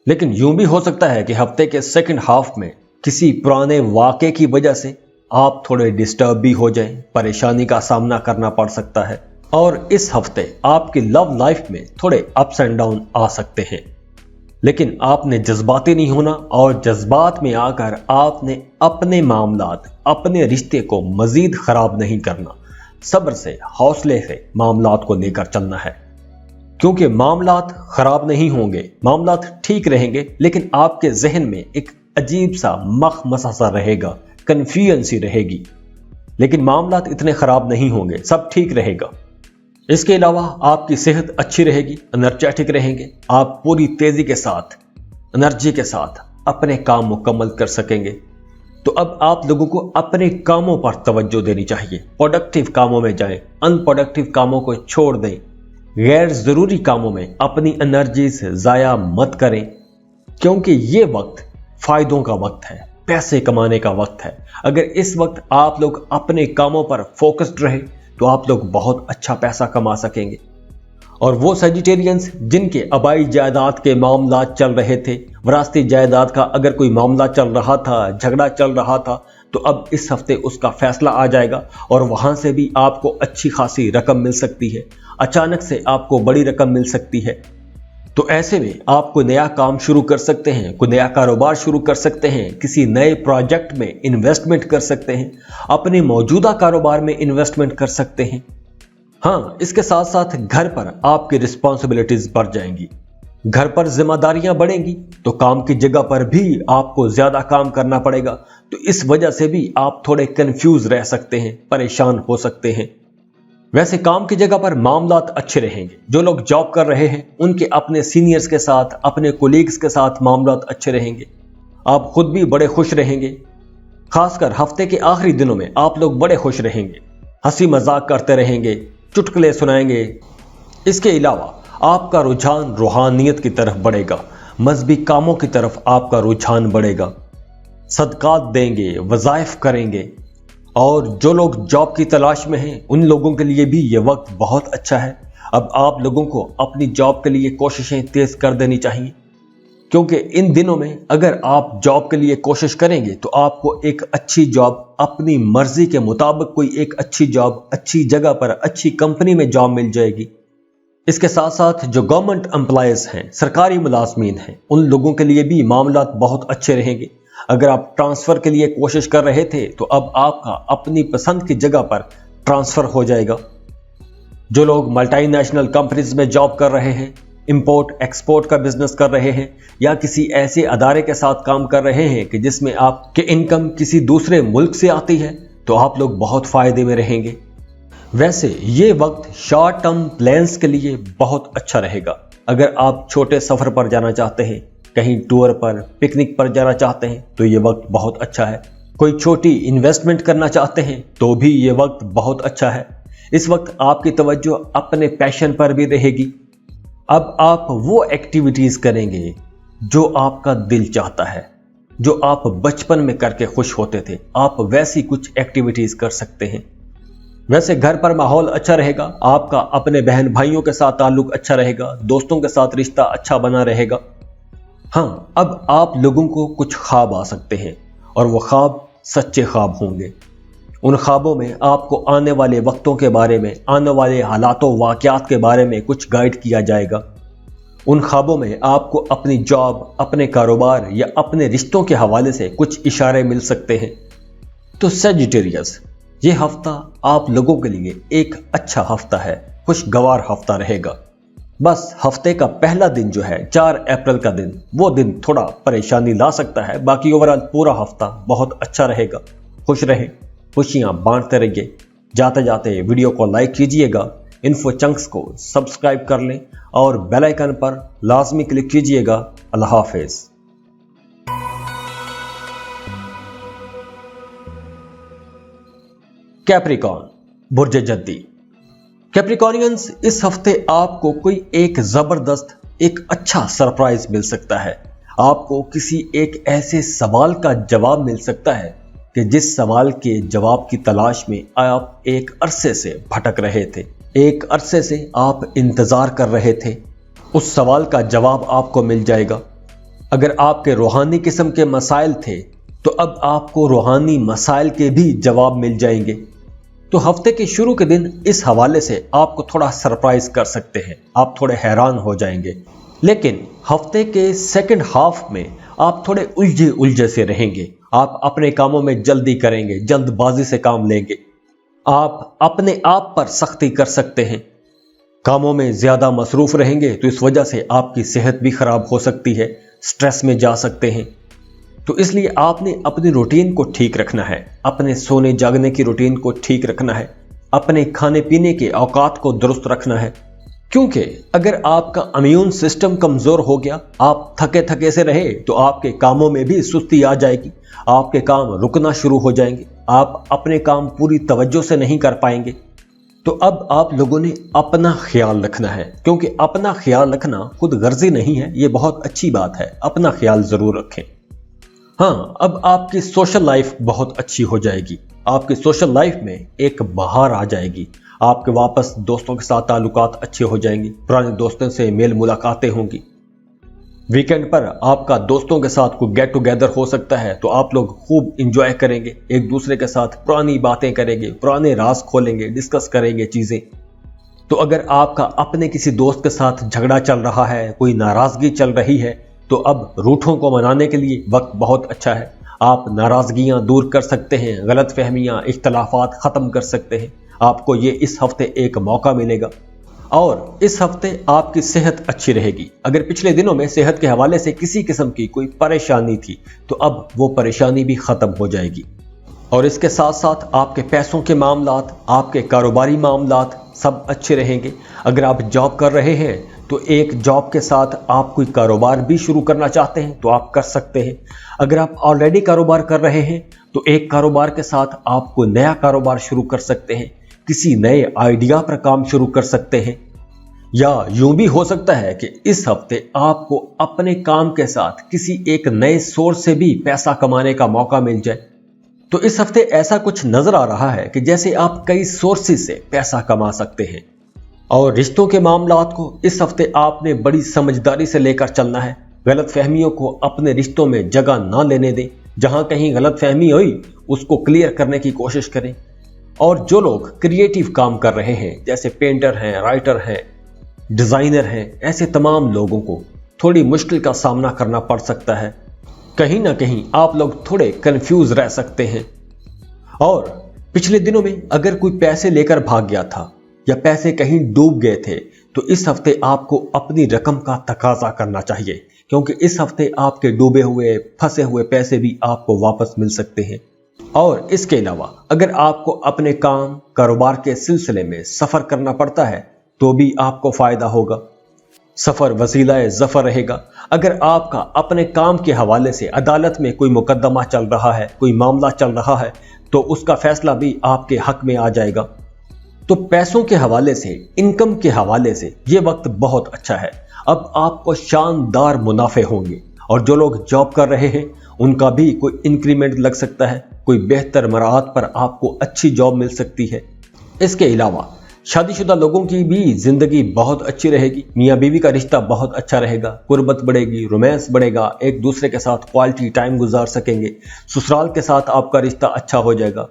लेकिन यूं भी हो सकता है कि हफ्ते के सेकंड हाफ में किसी पुराने वाक़े की वजह से आप थोड़े डिस्टर्ब भी हो जाएं, परेशानी का सामना करना पड़ सकता है। और इस हफ्ते आपकी लव लाइफ में थोड़े अप्स एंड डाउन आ सकते हैं। लेकिन आपने जज्बाती नहीं होना और जज्बात में आकर आपने अपने मामलात, अपने रिश्ते को मजीद खराब नहीं करना। सब्र से, हौसले से मामलात को लेकर चलना है, क्योंकि मामलात खराब नहीं होंगे, मामलात ठीक रहेंगे, लेकिन आपके जहन में एक अजीब सा मखमसा सा रहेगा, कंफ्यूजन सी रहेगी। लेकिन मामलात इतने खराब नहीं होंगे, सब ठीक रहेगा। इसके अलावा आपकी सेहत अच्छी रहेगी, एनर्जेटिक रहेंगे। आप पूरी तेजी के साथ, एनर्जी के साथ अपने काम मुकम्मल कर सकेंगे। तो अब आप लोगों को अपने कामों पर तवज्जो देनी चाहिए। प्रोडक्टिव कामों में जाएं, अनप्रोडक्टिव कामों को छोड़ दें। गैर जरूरी कामों में अपनी एनर्जी से जाया मत करें, क्योंकि ये वक्त फायदों का वक्त है, पैसे कमाने का वक्त है। अगर इस वक्त आप लोग अपने कामों पर फोकस्ड रहे तो आप लोग बहुत अच्छा पैसा कमा सकेंगे। और वो सेजिटेरियंस जिनके आबाई जायदाद के मामला चल रहे थे, विरासती जायदाद का अगर कोई मामला चल रहा था, झगड़ा चल रहा था, तो अब इस हफ्ते उसका फैसला आ जाएगा और वहां से भी आपको अच्छी खासी रकम मिल सकती है। अचानक से आपको बड़ी रकम मिल सकती है। तो ऐसे में आप कोई नया काम शुरू कर सकते हैं, कोई नया कारोबार शुरू कर सकते हैं, किसी नए प्रोजेक्ट में इन्वेस्टमेंट कर सकते हैं, अपने मौजूदा कारोबार में इन्वेस्टमेंट कर सकते हैं। हाँ, इसके साथ साथ घर पर आपकी रिस्पॉन्सिबिलिटीज बढ़ जाएंगी, घर पर जिम्मेदारियां बढ़ेंगी, तो काम की जगह पर भी आपको ज्यादा काम करना पड़ेगा। तो इस वजह से भी आप थोड़े कंफ्यूज रह सकते हैं, परेशान हो सकते हैं। वैसे काम की जगह पर मामलात अच्छे रहेंगे। जो लोग जॉब कर रहे हैं उनके अपने सीनियर्स के साथ, अपने कोलीग्स के साथ मामलात अच्छे रहेंगे। आप खुद भी बड़े खुश रहेंगे। खासकर हफ्ते के आखिरी दिनों में आप लोग बड़े खुश रहेंगे, हंसी मजाक करते रहेंगे, चुटकुले सुनाएंगे। इसके अलावा आपका रुझान रूहानियत की तरफ बढ़ेगा, मजहबी कामों की तरफ आपका रुझान बढ़ेगा। सदकात देंगे, वज़ाइफ करेंगे। और जो लोग जॉब की तलाश में हैं उन लोगों के लिए भी ये वक्त बहुत अच्छा है। अब आप लोगों को अपनी जॉब के लिए कोशिशें तेज कर देनी चाहिए, क्योंकि इन दिनों में अगर आप जॉब के लिए कोशिश करेंगे तो आपको एक अच्छी जॉब, अपनी मर्जी के मुताबिक कोई एक अच्छी जॉब, अच्छी जगह पर, अच्छी कंपनी में जॉब मिल जाएगी। इसके साथ साथ जो गवर्नमेंट एम्प्लॉयज हैं, सरकारी मुलाजमीन हैं, उन लोगों के लिए भी मामलात बहुत अच्छे रहेंगे। अगर आप ट्रांसफर के लिए कोशिश कर रहे थे तो अब आपका अपनी पसंद की जगह पर ट्रांसफर हो जाएगा। जो लोग मल्टीनेशनल कंपनीज में जॉब कर रहे हैं, इंपोर्ट एक्सपोर्ट का बिजनेस कर रहे हैं, या किसी ऐसे अदारे के साथ काम कर रहे हैं कि जिसमें आपके इनकम किसी दूसरे मुल्क से आती है, तो आप लोग बहुत फायदे में रहेंगे। वैसे ये वक्त शॉर्ट टर्म प्लान्स के लिए बहुत अच्छा रहेगा। अगर आप छोटे सफर पर जाना चाहते हैं, कहीं टूर पर, पिकनिक पर जाना चाहते हैं, तो ये वक्त बहुत अच्छा है। कोई छोटी इन्वेस्टमेंट करना चाहते हैं तो भी ये वक्त बहुत अच्छा है। इस वक्त आपकी तवज्जो अपने पैशन पर भी रहेगी। अब आप वो एक्टिविटीज करेंगे जो आपका दिल चाहता है, जो आप बचपन में करके खुश होते थे। आप वैसी कुछ एक्टिविटीज कर सकते हैं। वैसे घर पर माहौल अच्छा रहेगा, आपका अपने बहन भाइयों के साथ ताल्लुक अच्छा रहेगा, दोस्तों के साथ रिश्ता अच्छा बना रहेगा। हाँ, अब आप लोगों को कुछ ख्वाब आ सकते हैं और वो ख्वाब सच्चे ख्वाब होंगे। उन ख्वाबों में आपको आने वाले वक्तों के बारे में, आने वाले हालातों वाक़यात के बारे में कुछ गाइड किया जाएगा। उन ख्वाबों में आपको अपनी जॉब, अपने कारोबार या अपने रिश्तों के हवाले से कुछ इशारे मिल सकते हैं। तो सेजिटेरियस, ये हफ्ता आप लोगों के लिए एक अच्छा हफ्ता है, खुशगवार हफ्ता रहेगा। बस हफ्ते का पहला दिन जो है 4 अप्रैल का दिन, वो दिन थोड़ा परेशानी ला सकता है। बाकी ओवरऑल पूरा हफ्ता बहुत अच्छा रहेगा। खुश रहे, खुशियां बांटते रहिए। जाते जाते वीडियो को लाइक कीजिएगा, इन्फो चंक्स को सब्सक्राइब कर लें और बेल आइकन पर लाजमी क्लिक कीजिएगा। अल्लाह हाफिज। कैप्रिकॉर्न, बुर्ज जद्दी। कैप्रिकॉर्नियंस, इस हफ्ते आपको कोई एक जबरदस्त, एक अच्छा सरप्राइज मिल सकता है। आपको किसी एक ऐसे सवाल का जवाब मिल सकता है कि जिस सवाल के जवाब की तलाश में आप एक अरसे से भटक रहे थे, एक अरसे से आप इंतजार कर रहे थे। उस सवाल का जवाब आपको मिल जाएगा। अगर आपके रूहानी किस्म के मसाइल थे तो अब आपको रूहानी मसाइल के भी जवाब मिल जाएंगे। तो हफ्ते के शुरू के दिन इस हवाले से आपको थोड़ा सरप्राइज कर सकते हैं, आप थोड़े हैरान हो जाएंगे। लेकिन हफ्ते के सेकंड हाफ में आप थोड़े उलझे उलझे से रहेंगे। आप अपने कामों में जल्दी करेंगे, जल्दबाजी से काम लेंगे। आप अपने आप पर सख्ती कर सकते हैं। कामों में ज्यादा मसरूफ रहेंगे तो इस वजह से आपकी सेहत भी खराब हो सकती है, स्ट्रेस में जा सकते हैं। तो इसलिए आपने अपनी रूटीन को ठीक रखना है, अपने सोने जागने की रूटीन को ठीक रखना है, अपने खाने पीने के औकात को दुरुस्त रखना है। क्योंकि अगर आपका इम्यून सिस्टम कमजोर हो गया, आप थके थके से रहे, तो आपके कामों में भी सुस्ती आ जाएगी, आपके काम रुकना शुरू हो जाएंगे, आप अपने काम पूरी तवज्जो से नहीं कर पाएंगे। तो अब आप लोगों ने अपना ख्याल रखना है, क्योंकि अपना ख्याल रखना खुद गर्जी नहीं है, ये बहुत अच्छी बात है। अपना ख्याल जरूर रखें। हाँ, अब आपकी सोशल लाइफ बहुत अच्छी हो जाएगी। आपकी सोशल लाइफ में एक बहार आ जाएगी। आपके वापस दोस्तों के साथ ताल्लुकात अच्छे हो जाएंगे, पुराने दोस्तों से मेल मुलाकातें होंगी। वीकेंड पर आपका दोस्तों के साथ कोई गेट टुगेदर हो सकता है, तो आप लोग खूब इंजॉय करेंगे, एक दूसरे के साथ पुरानी बातें करेंगे, पुराने राज खोलेंगे, डिस्कस करेंगे चीजें। तो अगर आपका अपने किसी दोस्त के साथ झगड़ा चल रहा है, कोई नाराजगी चल रही है, तो अब रूठों को मनाने के लिए वक्त बहुत अच्छा है। आप नाराजगियां दूर कर सकते हैं, गलत फहमियां, इख्तलाफात खत्म कर सकते हैं। आपको ये इस हफ्ते एक मौका मिलेगा। और इस हफ्ते आपकी सेहत अच्छी रहेगी। अगर पिछले दिनों में सेहत के हवाले से किसी किस्म की कोई परेशानी थी, तो अब वो परेशानी भी खत्म हो जाएगी। और इसके साथ साथ आपके पैसों के मामलात, आपके कारोबारी मामलात सब अच्छे रहेंगे। अगर आप जॉब कर रहे हैं तो एक जॉब के साथ आप कोई कारोबार भी शुरू करना चाहते हैं तो आप कर सकते हैं। अगर आप ऑलरेडी कारोबार कर रहे हैं तो एक कारोबार के साथ आप कोई नया कारोबार शुरू कर सकते हैं, किसी नए आइडिया पर काम शुरू कर सकते हैं। या यूं भी हो सकता है कि इस हफ्ते आपको अपने काम के साथ किसी एक नए सोर्स से भी पैसा कमाने का मौका मिल जाए। तो इस हफ्ते ऐसा कुछ नजर आ रहा है कि जैसे आप कई सोर्सेज से पैसा कमा सकते हैं। और रिश्तों के मामलात को इस हफ्ते आपने बड़ी समझदारी से लेकर चलना है। गलत फहमियों को अपने रिश्तों में जगह ना लेने दें। जहां कहीं गलत फहमी हुई उसको क्लियर करने की कोशिश करें। और जो लोग क्रिएटिव काम कर रहे हैं, जैसे पेंटर हैं, राइटर हैं, डिजाइनर हैं, ऐसे तमाम लोगों को थोड़ी मुश्किल का सामना करना पड़ सकता है। कहीं ना कहीं आप लोग थोड़े कंफ्यूज रह सकते हैं। और पिछले दिनों में अगर कोई पैसे लेकर भाग गया था या पैसे कहीं डूब गए थे, तो इस हफ्ते आपको अपनी रकम का तकाजा करना चाहिए, क्योंकि इस हफ्ते आपके डूबे हुए, फंसे हुए पैसे भी आपको वापस मिल सकते हैं। और इसके अलावा अगर आपको अपने काम, कारोबार के सिलसिले में सफर करना पड़ता है तो भी आपको फायदा होगा। सफर वसीला जफर रहेगा। अगर आपका अपने काम के हवाले से अदालत में कोई मुकदमा चल रहा है, कोई मामला चल रहा है, तो उसका फैसला भी आपके हक में आ जाएगा। तो पैसों के हवाले से, इनकम के हवाले से ये वक्त बहुत अच्छा है। अब आपको शानदार मुनाफे होंगे। और जो लोग जॉब कर रहे हैं उनका भी कोई इंक्रीमेंट लग सकता है, कोई बेहतर मराहत पर आपको अच्छी जॉब मिल सकती है। इसके अलावा शादीशुदा लोगों की भी जिंदगी बहुत अच्छी रहेगी। मियाँ बीवी का रिश्ता बहुत अच्छा रहेगा, कुर्बत बढ़ेगी, रोमांस बढ़ेगा, एक दूसरे के साथ क्वालिटी टाइम गुजार सकेंगे। ससुराल के साथ आपका रिश्ता अच्छा हो जाएगा।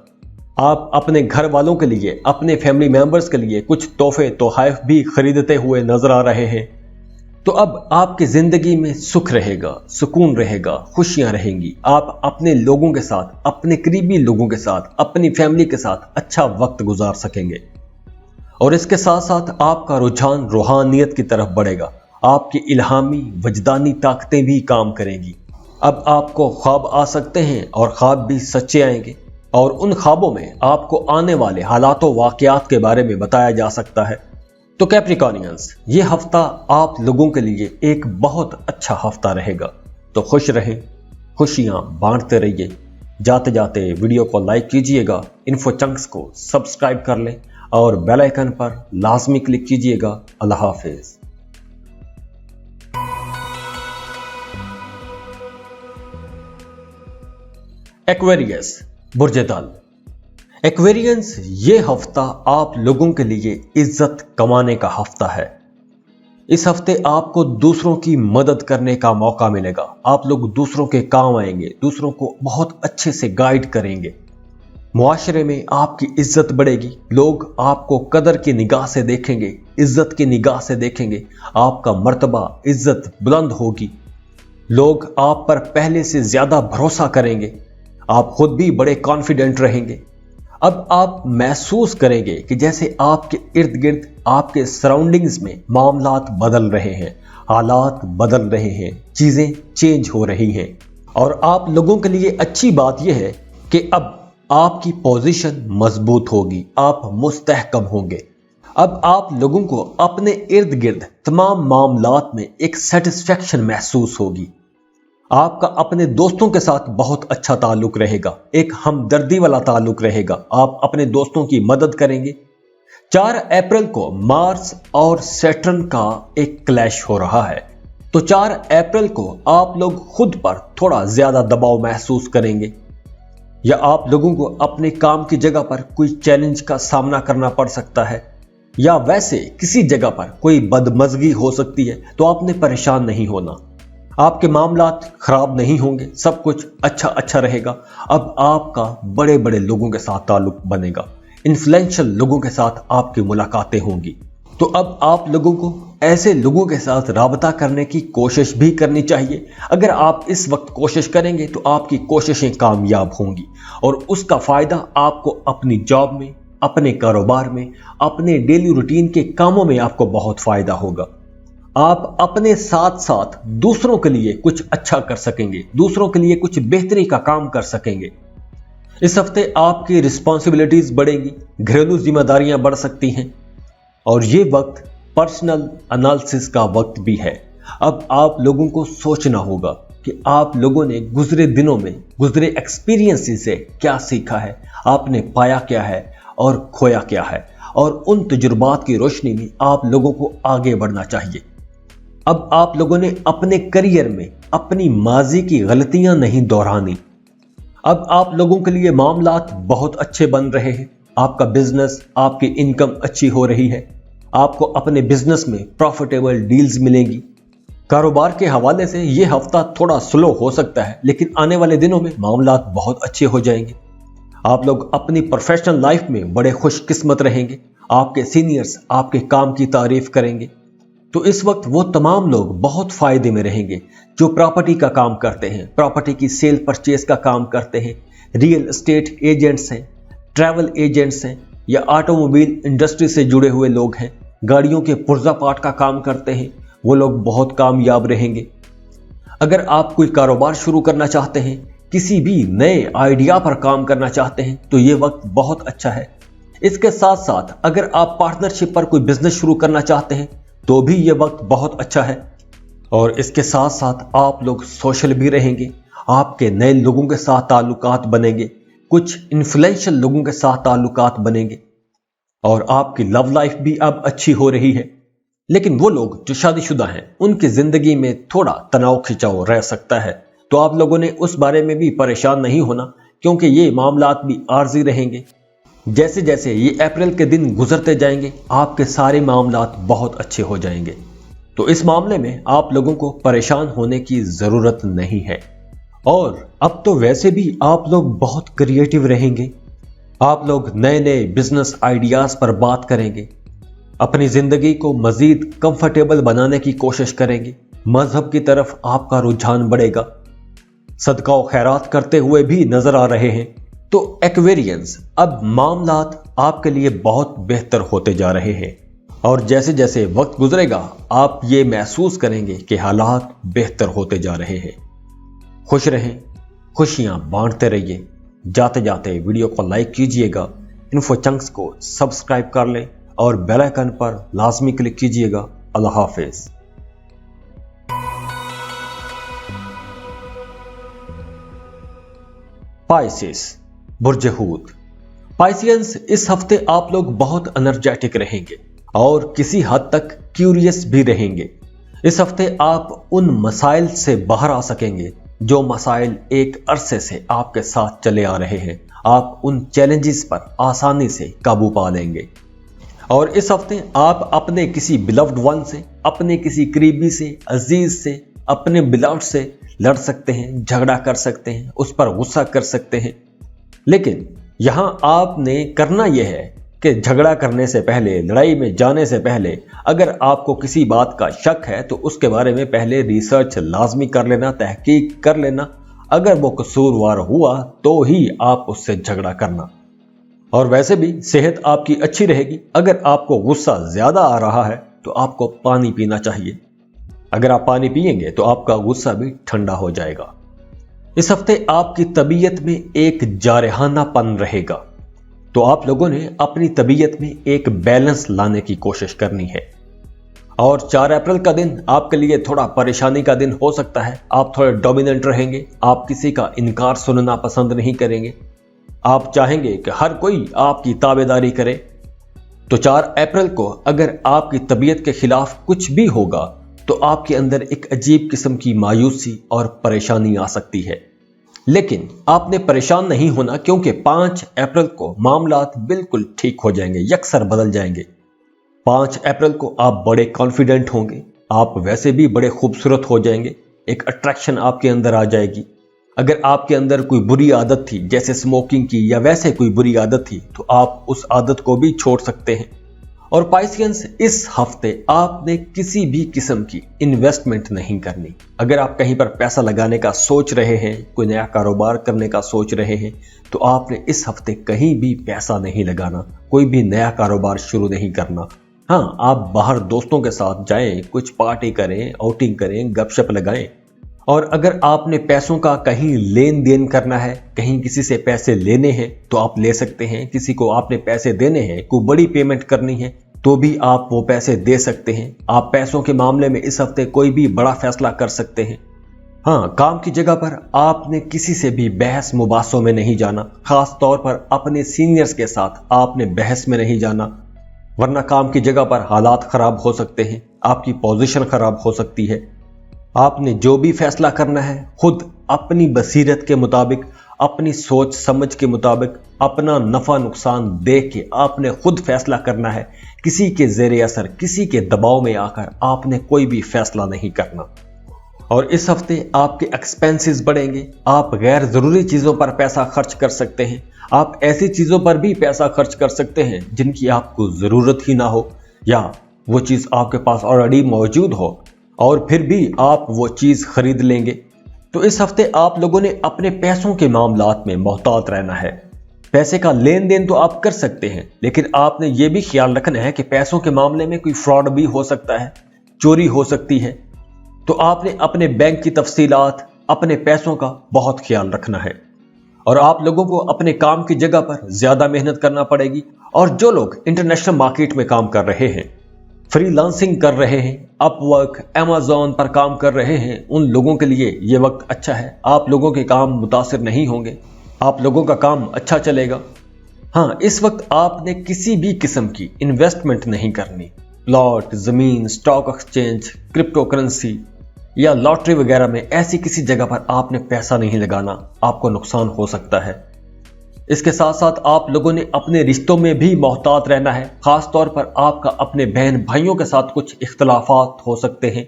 आप अपने घर वालों के लिए, अपने फैमिली मेंबर्स के लिए कुछ तोहफे तोहफ भी खरीदते हुए नजर आ रहे हैं। तो अब आपकी जिंदगी में सुख रहेगा, सुकून रहेगा, खुशियां रहेंगी। आप अपने लोगों के साथ, अपने करीबी लोगों के साथ, अपनी फैमिली के साथ अच्छा वक्त गुजार सकेंगे। اور اس کے ساتھ ساتھ آپ کا رجحان روحانیت کی طرف بڑھے گا. آپ کی الہامی وجدانی طاقتیں بھی کام کریں گی. اب آپ کو خواب آ سکتے ہیں اور خواب بھی سچے آئیں گے، اور ان خوابوں میں آپ کو آنے والے حالات و واقعات کے بارے میں بتایا جا سکتا ہے. تو کیپریکارنینز، یہ ہفتہ آپ لوگوں کے لیے ایک بہت اچھا ہفتہ رہے گا. تو خوش رہیں، خوشیاں بانٹتے رہیے. جاتے جاتے ویڈیو کو لائک کیجئے گا، انفو چنکس کو سبسکرائب کر لیں اور بیل آئیکن پر لازمی کلک کیجئے گا. اللہ حافظ. ایکویریس، برج دل. ایکویرینس، یہ ہفتہ آپ لوگوں کے لیے عزت کمانے کا ہفتہ ہے. اس ہفتے آپ کو دوسروں کی مدد کرنے کا موقع ملے گا. آپ لوگ دوسروں کے کام آئیں گے، دوسروں کو بہت اچھے سے گائیڈ کریں گے. معاشرے میں آپ کی عزت بڑھے گی. لوگ آپ کو قدر کی نگاہ سے دیکھیں گے، عزت کی نگاہ سے دیکھیں گے. آپ کا مرتبہ، عزت بلند ہوگی. لوگ آپ پر پہلے سے زیادہ بھروسہ کریں گے. آپ خود بھی بڑے کانفیڈنٹ رہیں گے. اب آپ محسوس کریں گے کہ جیسے آپ کے ارد گرد، آپ کے سراؤنڈنگز میں معاملات بدل رہے ہیں، حالات بدل رہے ہیں، چیزیں چینج ہو رہی ہیں. اور آپ لوگوں کے لیے اچھی بات یہ ہے کہ اب آپ کی پوزیشن مضبوط ہوگی، آپ مستحکم ہوں گے. اب آپ لوگوں کو اپنے ارد گرد تمام معاملات میں ایک سیٹسفیکشن محسوس ہوگی. آپ کا اپنے دوستوں کے ساتھ بہت اچھا تعلق رہے گا، ایک ہمدردی والا تعلق رہے گا. آپ اپنے دوستوں کی مدد کریں گے. 4 اپریل کو مارس اور سیٹرن کا ایک کلیش ہو رہا ہے. تو 4 اپریل کو آپ لوگ خود پر تھوڑا زیادہ دباؤ محسوس کریں گے، یا آپ لوگوں کو اپنے کام کی جگہ پر کوئی چیلنج کا سامنا کرنا پڑ سکتا ہے، یا ویسے کسی جگہ پر کوئی بدمزگی ہو سکتی ہے. تو آپ نے پریشان نہیں ہونا، آپ کے معاملات خراب نہیں ہوں گے، سب کچھ اچھا رہے گا. اب آپ کا بڑے بڑے لوگوں کے ساتھ تعلق بنے گا، انفلوئنشل لوگوں کے ساتھ آپ کی ملاقاتیں ہوں گی. تو اب آپ لوگوں کو ایسے لوگوں کے ساتھ رابطہ کرنے کی کوشش بھی کرنی چاہیے. اگر آپ اس وقت کوشش کریں گے تو آپ کی کوششیں کامیاب ہوں گی، اور اس کا فائدہ آپ کو اپنی جاب میں، اپنے کاروبار میں، اپنے ڈیلی روٹین کے کاموں میں آپ کو بہت فائدہ ہوگا. آپ اپنے ساتھ ساتھ دوسروں کے لیے کچھ اچھا کر سکیں گے، دوسروں کے لیے کچھ بہتری کا کام کر سکیں گے. اس ہفتے آپ کی رسپانسبلٹیز بڑھیں گی، گھریلو ذمہ داریاں بڑھ سکتی ہیں، اور یہ وقت پرسنل انالیسس کا وقت بھی ہے. اب آپ لوگوں کو سوچنا ہوگا کہ آپ لوگوں نے گزرے دنوں میں، گزرے ایکسپیرینس سے کیا سیکھا ہے، آپ نے پایا کیا ہے اور کھویا کیا ہے، اور ان تجربات کی روشنی میں آپ لوگوں کو آگے بڑھنا چاہیے. اب آپ لوگوں نے اپنے کریئر میں اپنی ماضی کی غلطیاں نہیں دہرانی. اب آپ لوگوں کے لیے معاملات بہت اچھے بن رہے ہیں. آپ کا بزنس، آپ کی انکم اچھی ہو رہی ہے. آپ کو اپنے بزنس میں پروفیٹیبل ڈیلز ملیں گی. کاروبار کے حوالے سے یہ ہفتہ تھوڑا سلو ہو سکتا ہے، لیکن آنے والے دنوں میں معاملات بہت اچھے ہو جائیں گے. آپ لوگ اپنی پروفیشنل لائف میں بڑے خوش قسمت رہیں گے. آپ کے سینئرز آپ کے کام کی تعریف کریں گے. تو اس وقت وہ تمام لوگ بہت فائدے میں رہیں گے جو پراپرٹی کا کام کرتے ہیں، پراپرٹی کی سیل پرچیز کا کام کرتے ہیں، ریئل اسٹیٹ ایجنٹس ہیں، ٹریول ایجنٹس ہیں، یا آٹو موبائل انڈسٹری سے جڑے ہوئے لوگ ہیں، گاڑیوں کے پرزہ پارٹ کا کام کرتے ہیں. وہ لوگ بہت کامیاب رہیں گے. اگر آپ کوئی کاروبار شروع کرنا چاہتے ہیں، کسی بھی نئے آئیڈیا پر کام کرنا چاہتے ہیں، تو یہ وقت بہت اچھا ہے. اس کے ساتھ ساتھ اگر آپ پارٹنرشپ پر کوئی بزنس شروع کرنا چاہتے ہیں تو بھی یہ وقت بہت اچھا ہے. اور اس کے ساتھ ساتھ آپ لوگ سوشل بھی رہیں گے. آپ کے نئے لوگوں کے ساتھ تعلقات بنیں گے، کچھ انفلوئنشل لوگوں کے ساتھ تعلقات بنیں گے. اور آپ کی لو لائف بھی اب اچھی ہو رہی ہے. لیکن وہ لوگ جو شادی شدہ ہیں، ان کی زندگی میں تھوڑا تناؤ کھچاؤ رہ سکتا ہے. تو آپ لوگوں نے اس بارے میں بھی پریشان نہیں ہونا، کیونکہ یہ معاملات بھی عارضی رہیں گے. جیسے جیسے یہ اپریل کے دن گزرتے جائیں گے، آپ کے سارے معاملات بہت اچھے ہو جائیں گے. تو اس معاملے میں آپ لوگوں کو پریشان ہونے کی ضرورت نہیں ہے. اور اب تو ویسے بھی آپ لوگ بہت کریٹیو رہیں گے. آپ لوگ نئے نئے بزنس آئیڈیاز پر بات کریں گے، اپنی زندگی کو مزید کمفرٹیبل بنانے کی کوشش کریں گے. مذہب کی طرف آپ کا رجحان بڑھے گا. صدقہ و خیرات کرتے ہوئے بھی نظر آ رہے ہیں. تو ایکویرینس، اب معاملات आपके लिए बहुत बेहतर होते जा रहे हैं और जैसे जैसे वक्त गुजरेगा आप ये महसूस करेंगे कि हालात बेहतर होते जा रहे हैं। खुश रहें, खुशियां बांटते रहिए। जाते जाते वीडियो को लाइक कीजिएगा, इन्फो चंक्स को सब्सक्राइब कर लें और बेल आइकन पर लाजमी क्लिक कीजिएगा। अल्लाह हाफिज। पाइसेस, बुर्ज हूत। पाइसियंस, इस हफ्ते आप लोग बहुत एनर्जेटिक रहेंगे और किसी हद तक क्यूरियस भी रहेंगे। इस हफ्ते आप उन मसाइल से बाहर आ सकेंगे जो मसाइल एक अरसे से आपके साथ चले आ रहे हैं। आप उन चैलेंजेस पर आसानी से काबू पा लेंगे और इस हफ्ते आप अपने किसी बिलव्ड वन से, अपने किसी करीबी से, अजीज से, अपने बिलव्ड से लड़ सकते हैं, झगड़ा कर सकते हैं, उस पर गुस्सा कर सकते हैं। लेकिन यहां आपने करना यह है कि झगड़ा करने से पहले, लड़ाई में जाने से पहले अगर आपको किसी बात का शक है तो उसके बारे में पहले रिसर्च लाजमी कर लेना, तहकीक कर लेना। अगर वो कसूरवार हुआ तो ही आप उससे झगड़ा करना। और वैसे भी सेहत आपकी अच्छी रहेगी। अगर आपको गुस्सा ज्यादा आ रहा है तो आपको पानी पीना चाहिए। अगर आप पानी पिएंगे तो आपका गुस्सा भी ठंडा हो जाएगा। इस हफ्ते आपकी तबीयत में एक जारहानापन रहेगा, तो आप लोगों ने अपनी तबीयत में एक बैलेंस लाने की कोशिश करनी है। और 4 अप्रैल का दिन आपके लिए थोड़ा परेशानी का दिन हो सकता है। आप थोड़े डोमिनेंट रहेंगे, आप किसी का इनकार सुनना पसंद नहीं करेंगे, आप चाहेंगे कि हर कोई आपकी ताबेदारी करे। तो 4 अप्रैल को अगर आपकी तबीयत के खिलाफ कुछ भी होगा तो आपके अंदर एक अजीब किस्म की मायूसी और परेशानी आ सकती है। लेकिन आपने परेशान नहीं होना, क्योंकि 5 अप्रैल को मामलात बिल्कुल ठीक हो जाएंगे, यकसर बदल जाएंगे। 5 अप्रैल को आप बड़े कॉन्फिडेंट होंगे, आप वैसे भी बड़े खूबसूरत हो जाएंगे, एक अट्रैक्शन आपके अंदर आ जाएगी। अगर आपके अंदर कोई बुरी आदत थी, जैसे स्मोकिंग की या वैसे कोई बुरी आदत थी, तो आप उस आदत को भी छोड़ सकते हैं। और पाइसियंस, इस हफ्ते आपने किसी भी किस्म की इन्वेस्टमेंट नहीं करनी। अगर आप कहीं पर पैसा लगाने का सोच रहे हैं, कोई नया कारोबार करने का सोच रहे हैं, तो आपने इस हफ्ते कहीं भी पैसा नहीं लगाना, कोई भी नया कारोबार शुरू नहीं करना। हाँ, आप बाहर दोस्तों के साथ जाएं, कुछ पार्टी करें, आउटिंग करें, गपशप लगाएं। और अगर आपने पैसों का कहीं लेन देन करना है, कहीं किसी से पैसे लेने हैं तो आप ले सकते हैं। किसी को आपने पैसे देने हैं, कोई बड़ी पेमेंट करनी है तो भी आप वो पैसे दे सकते हैं। आप पैसों के मामले में इस हफ्ते कोई भी बड़ा फैसला कर सकते हैं। हाँ, काम की जगह पर आपने किसी से भी बहस मुबासों में नहीं जाना, खास तौर पर अपने सीनियर्स के साथ आपने बहस में नहीं जाना, वरना काम की जगह पर हालात खराब हो सकते हैं, आपकी पोजीशन खराब हो सकती है। आपने जो भी फैसला करना है खुद अपनी बसीरत के मुताबिक, अपनी सोच समझ के मुताबिक, अपना नफा नुकसान देख के आपने खुद फैसला करना है। किसी के जेरे असर, किसी के दबाव में आकर आपने कोई भी फैसला नहीं करना। और इस हफ्ते आपके एक्सपेंसेस बढ़ेंगे। आप गैर जरूरी चीजों पर पैसा खर्च कर सकते हैं। आप ऐसी चीजों पर भी पैसा खर्च कर सकते हैं जिनकी आपको जरूरत ही ना हो, या वो चीज आपके पास ऑलरेडी मौजूद हो और फिर भी आप वो चीज खरीद लेंगे। तो इस हफ्ते आप लोगों ने अपने पैसों के मामलात में मोहतात रहना है। पैसे का लेन देन तो आप कर सकते हैं, लेकिन आपने ये भी ख्याल रखना है कि पैसों के मामले में कोई फ्रॉड भी हो सकता है, चोरी हो सकती है। तो आपने अपने बैंक की तफसीलात, अपने पैसों का बहुत ख्याल रखना है। और आप लोगों को अपने काम की जगह पर ज्यादा मेहनत करना पड़ेगी। और जो लोग इंटरनेशनल मार्केट में काम कर रहे हैं, फ्रीलांसिंग कर रहे हैं, अपवर्क, अमेज़न पर काम कर रहे हैं, उन लोगों के लिए ये वक्त अच्छा है। आप लोगों के काम मुतासिर नहीं होंगे, आप लोगों का काम अच्छा चलेगा। हाँ, इस वक्त आपने किसी भी किस्म की इन्वेस्टमेंट नहीं करनी। प्लॉट, जमीन, स्टॉक एक्सचेंज, क्रिप्टो करेंसी या लॉटरी वगैरह में ऐसी किसी जगह पर आपने पैसा नहीं लगाना, आपको नुकसान हो सकता है। इसके साथ साथ आप लोगों ने अपने रिश्तों में भी मोहतात रहना है। खास तौर पर आपका अपने बहन भाइयों के साथ कुछ इख्तलाफात हो सकते हैं।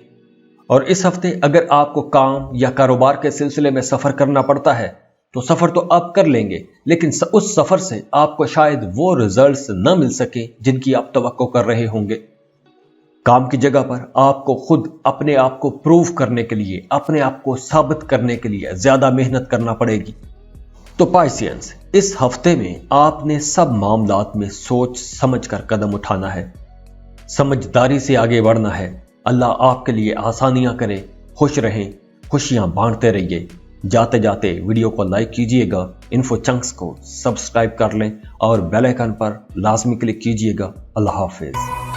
और इस हफ्ते अगर आपको काम या कारोबार के सिलसिले में सफर करना पड़ता है तो सफर तो आप कर लेंगे, लेकिन उस सफर से आपको शायद वो रिजल्ट्स न मिल सके जिनकी आप तवक्को कर रहे होंगे। काम की जगह पर आपको खुद अपने आप को प्रूव करने के लिए, अपने आप को साबित करने के लिए ज्यादा मेहनत करना पड़ेगी। تو پائسینس، اس ہفتے میں آپ نے سب معاملات میں سوچ سمجھ کر قدم اٹھانا ہے، سمجھداری سے آگے بڑھنا ہے۔ اللہ آپ کے لیے آسانیاں کرے، خوش رہیں، خوشیاں بانٹتے رہیے۔ جاتے جاتے ویڈیو کو لائک کیجئے گا، انفو چنکس کو سبسکرائب کر لیں اور بیل آئیکن پر لازمی کلک کیجئے گا۔ اللہ حافظ۔